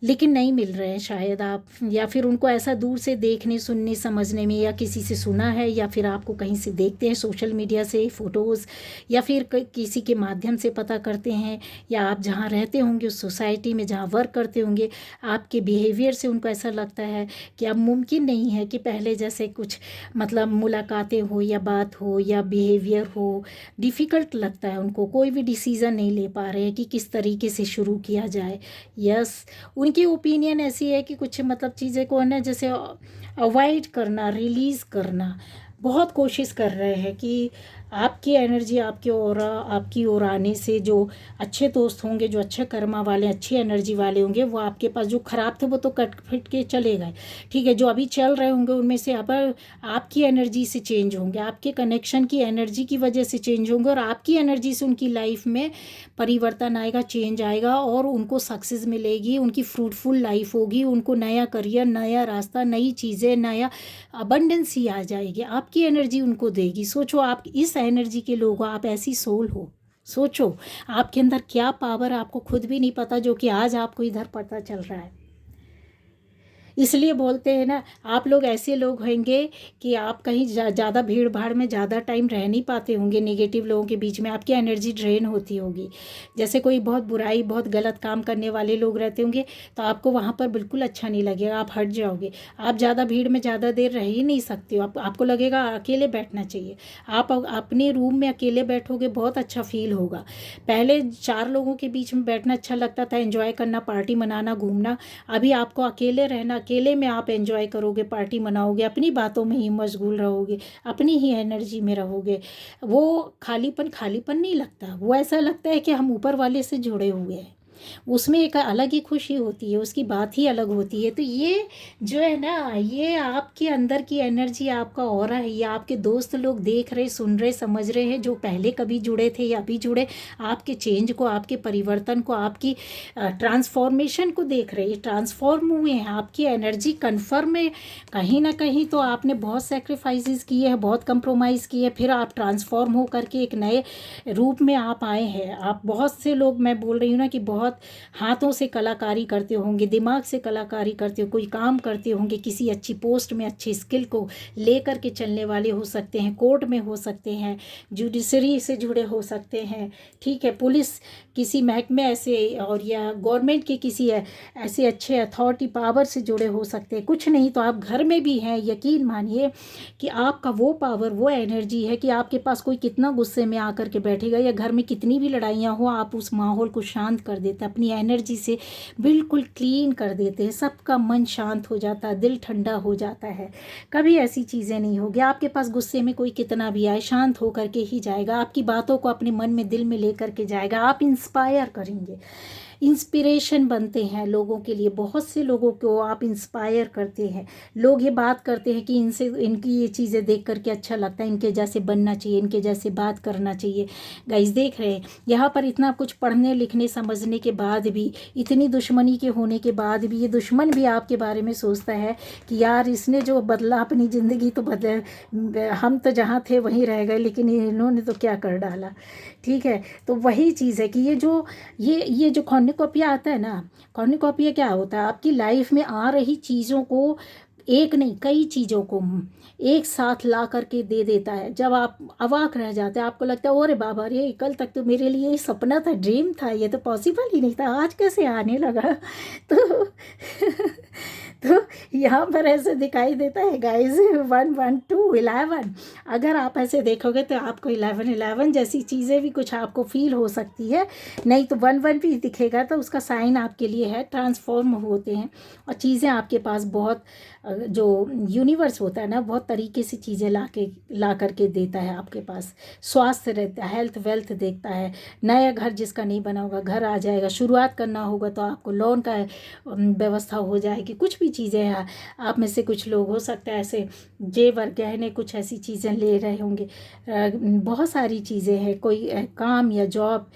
A: लेकिन नहीं मिल रहे हैं शायद आप, या फिर उनको ऐसा दूर से देखने, सुनने, समझने में, या किसी से सुना है, या फिर आपको कहीं से देखते हैं सोशल मीडिया से फ़ोटोज़, या फिर किसी के माध्यम से पता करते हैं, या आप जहाँ रहते होंगे उस सोसाइटी में जहाँ वर्क करते होंगे, आपके बिहेवियर से उनको ऐसा लगता है कि अब मुमकिन नहीं है कि पहले जैसे कुछ मतलब मुलाकातें हो या बात हो या बिहेवियर हो। डिफ़िकल्ट लगता है उनको, कोई भी डिसीज़न नहीं ले पा रहे हैं कि किस तरीके से शुरू किया जाए। यस, उनकी ओपिनियन ऐसी है कि कुछ मतलब चीज़ें को ना जैसे अवॉइड करना, रिलीज़ करना, बहुत कोशिश कर रहे हैं कि आपकी एनर्जी, आपके ऑरा, आपकी ओर आने से जो अच्छे दोस्त होंगे, जो अच्छे कर्मा वाले, अच्छी एनर्जी वाले होंगे, वो आपके पास, जो खराब थे वो तो कट फिट के चले गए, ठीक है, जो अभी चल रहे होंगे उनमें से अब आपकी एनर्जी से चेंज होंगे, आपके कनेक्शन की एनर्जी की वजह से चेंज होंगे, और आपकी एनर्जी से उनकी लाइफ में परिवर्तन आएगा, चेंज आएगा, और उनको सक्सेस मिलेगी, उनकी फ्रूटफुल लाइफ होगी, उनको नया करियर, नया रास्ता, नई चीज़ें, नया अबंडेंस ही आ जाएगी, आपकी एनर्जी उनको देगी। सोचो, आप इस एनर्जी के लोग हो, आप ऐसी सोल हो। सोचो आपके अंदर क्या पावर, आपको खुद भी नहीं पता, जो कि आज आपको इधर पता चल रहा है। इसलिए बोलते हैं ना, आप लोग ऐसे लोग होंगे कि आप कहीं ज़्यादा भीड़ भाड़ में ज़्यादा टाइम रह नहीं पाते होंगे, नेगेटिव लोगों के बीच में आपकी एनर्जी ड्रेन होती होगी। जैसे कोई बहुत बुराई, बहुत गलत काम करने वाले लोग रहते होंगे, तो आपको वहाँ पर बिल्कुल अच्छा नहीं लगेगा, आप हट जाओगे। आप ज़्यादा भीड़ में ज़्यादा देर रह ही नहीं सकते हो, आपको लगेगा अकेले बैठना चाहिए। आप अपने रूम में अकेले बैठोगे, बहुत अच्छा फील होगा। पहले 4 लोगों के बीच में बैठना अच्छा लगता था, एंजॉय करना, पार्टी मनाना, घूमना। अभी आपको अकेले रहना, अकेले में आप एंजॉय करोगे, पार्टी मनाओगे, अपनी बातों में ही मशगूल रहोगे, अपनी ही एनर्जी में रहोगे। वो खालीपन खालीपन नहीं लगता, वो ऐसा लगता है कि हम ऊपर वाले से जुड़े हुए हैं। उसमें एक अलग ही खुशी होती है, उसकी बात ही अलग होती है। तो ये जो है ना, ये आपके अंदर की एनर्जी, आपका ऑरा है, ये आपके दोस्त लोग देख रहे, सुन रहे, समझ रहे हैं, जो पहले कभी जुड़े थे या अभी जुड़े, आपके चेंज को, आपके परिवर्तन को, आपकी ट्रांसफॉर्मेशन को देख रहे हैं, ट्रांसफॉर्म हुए हैं, आपकी एनर्जी कन्फर्म है। कहीं ना कहीं तो आपने बहुत सेक्रीफाइसेस किए हैं, बहुत कंप्रोमाइज़ किए हैं, फिर आप ट्रांसफॉर्म हो करके एक नए रूप में आप आए हैं। आप बहुत से लोग, मैं बोल रही हूँ ना कि बहुत हाथों से कलाकारी करते होंगे, दिमाग से कलाकारी करते हो, कोई काम करते होंगे, किसी अच्छी पोस्ट में अच्छी स्किल को लेकर के चलने वाले हो सकते हैं, कोर्ट में हो सकते हैं, जुडिशरी से जुड़े हो सकते हैं, ठीक है, पुलिस किसी महकमे ऐसे, और या गवर्नमेंट के किसी ऐसे अच्छे अथॉरिटी पावर से जुड़े हो सकते हैं। कुछ नहीं तो आप घर में भी हैं, यकीन मानिए कि आपका वो पावर, वो एनर्जी है कि आपके पास कोई कितना गुस्से में आकर के बैठेगा, या घर में कितनी भी लड़ाइयाँ हो, आप उस माहौल को शांत कर देते हैं, अपनी एनर्जी से बिल्कुल क्लीन कर देते हैं, सबका मन शांत हो जाता है, दिल ठंडा हो जाता है। कभी ऐसी चीज़ें नहीं होगी, आपके पास गुस्से में कोई कितना भी आए, शांत होकर के ही जाएगा, आपकी बातों को अपने मन में, दिल में लेकर के जाएगा, आप इंस्पायर करेंगे, इंस्पिरेशन बनते हैं लोगों के लिए। बहुत से लोगों को आप इंस्पायर करते हैं, लोग ये बात करते हैं कि इनसे, इनकी ये चीज़ें देख करके अच्छा लगता है, इनके जैसे बनना चाहिए, इनके जैसे बात करना चाहिए। गाइस देख रहे हैं, यहाँ पर इतना कुछ पढ़ने लिखने समझने के बाद भी, इतनी दुश्मनी के होने के बाद भी, ये दुश्मन भी आपके बारे में सोचता है कि यार इसने जो बदला अपनी ज़िंदगी, तो बदले, हम तो जहाँ थे वहीं रह गए, लेकिन इन्होंने तो क्या कर डाला, ठीक है। तो वही चीज़ है कि ये जो कॉर्नुकोपिया आता है ना, कॉर्नुकोपिया क्या होता है, आपकी लाइफ में आ रही चीज़ों को, एक नहीं कई चीज़ों को एक साथ ला करके दे देता है। जब आप अवाक रह जाते हैं, आपको लगता है अरे बाबा रे, कल तक तो मेरे लिए ये सपना था, ड्रीम था, ये तो पॉसिबल ही नहीं था, आज कैसे आने लगा। तो तो यहाँ पर ऐसे दिखाई देता है गाइस, 1 1 2 11। अगर आप ऐसे देखोगे तो आपको 11 जैसी चीज़ें भी कुछ आपको फील हो सकती है, नहीं तो 1 1 भी दिखेगा तो उसका साइन आपके लिए है, ट्रांसफॉर्म होते हैं, और चीज़ें आपके पास बहुत, जो यूनिवर्स होता है ना, बहुत तरीके से चीज़ें ला करके देता है आपके पास। स्वास्थ्य रहता है, हेल्थ वेल्थ देखता है, नया घर जिसका नहीं बना होगा घर आ जाएगा, शुरुआत करना होगा तो आपको लोन का व्यवस्था हो जाएगी। कुछ भी चीज़ें हैं, आप में से कुछ लोग हो सकता है ऐसे जेवर गहने कुछ ऐसी चीज़ें ले रहे होंगे, बहुत सारी चीज़ें हैं, कोई काम या जॉब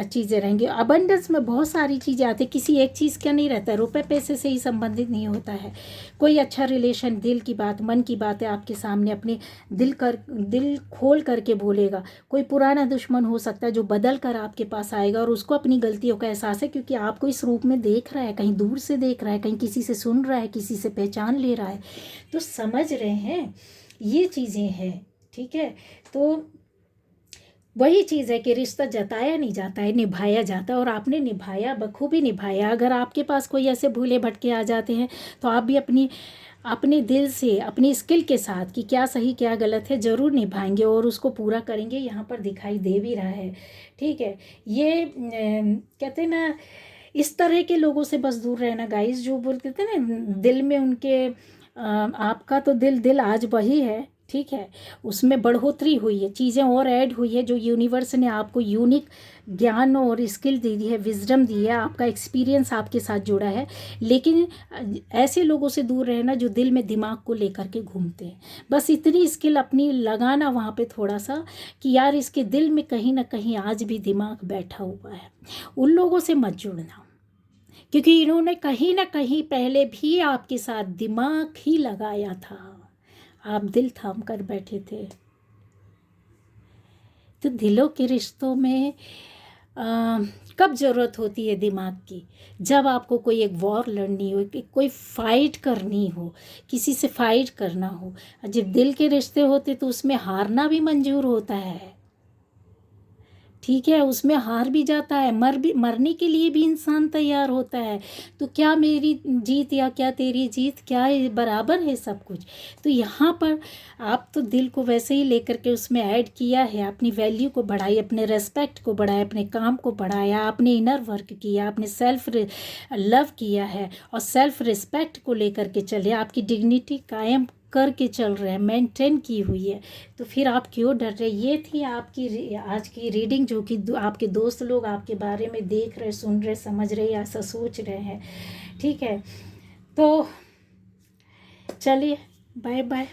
A: चीज़ें रहेंगी, अबंडेंस में बहुत सारी चीज़ें आती है, किसी एक चीज़ का नहीं रहता है, रुपए पैसे से ही संबंधित नहीं होता है। कोई अच्छा रिलेशन, दिल की बात, मन की बातें आपके सामने अपने दिल खोल करके बोलेगा। कोई पुराना दुश्मन हो सकता है जो बदल कर आपके पास आएगा, और उसको अपनी गलतियों का एहसास है, क्योंकि आपको इस रूप में देख रहा है, कहीं दूर से देख रहा है, कहीं किसी से सुन रहा है, किसी से पहचान ले रहा है, तो समझ रहे हैं, ये चीज़ें हैं, ठीक है। तो वही चीज़ है कि रिश्ता जताया नहीं जाता है, निभाया जाता है, और आपने निभाया, बखूबी निभाया। अगर आपके पास कोई ऐसे भूले भटके आ जाते हैं, तो आप भी अपने दिल से, अपनी स्किल के साथ कि क्या सही क्या गलत है, ज़रूर निभाएंगे और उसको पूरा करेंगे। यहाँ पर दिखाई दे भी रहा है, ठीक है। ये कहते हैं ना, इस तरह के लोगों से बस दूर रहना गाइस, जो बोलते थे ना दिल में उनके, आपका तो दिल आज वही है, ठीक है, उसमें बढ़ोतरी हुई है, चीज़ें और ऐड हुई है, जो यूनिवर्स ने आपको यूनिक ज्ञान और स्किल दे दी है, विजडम दी है, आपका एक्सपीरियंस आपके साथ जुड़ा है। लेकिन ऐसे लोगों से दूर रहना जो दिल में दिमाग को लेकर के घूमते हैं। बस इतनी स्किल अपनी लगाना वहाँ पे थोड़ा सा कि यार इसके दिल में कहीं ना कहीं आज भी दिमाग बैठा हुआ है। उन लोगों से मत जुड़ना, क्योंकि इन्होंने कहीं ना कहीं पहले भी आपके साथ दिमाग ही लगाया था, आप दिल थाम कर बैठे थे। तो दिलों के रिश्तों में कब ज़रूरत होती है दिमाग की? जब आपको कोई एक वॉर लड़नी हो, कोई फाइट करनी हो, किसी से फाइट करना हो। जब दिल के रिश्ते होते तो उसमें हारना भी मंजूर होता है, ठीक है, उसमें हार भी जाता है, मरने के लिए भी इंसान तैयार होता है। तो क्या मेरी जीत या क्या तेरी जीत, क्या बराबर है सब कुछ। तो यहाँ पर आप तो दिल को वैसे ही लेकर के उसमें ऐड किया है, अपनी वैल्यू को बढ़ाई, अपने रेस्पेक्ट को बढ़ाया, अपने काम को बढ़ाया, आपने इनर वर्क किया, आपने सेल्फ लव किया है और सेल्फ रिस्पेक्ट को लेकर के चले, आपकी डिग्निटी कायम करके चल रहे हैं, मेंटेन की हुई है। तो फिर आप क्यों डर रहे? ये थी आपकी आज की रीडिंग, जो कि आपके दोस्त लोग आपके बारे में देख रहे, सुन रहे, समझ रहे या ऐसा सोच रहे हैं, ठीक है। तो चलिए, बाय बाय।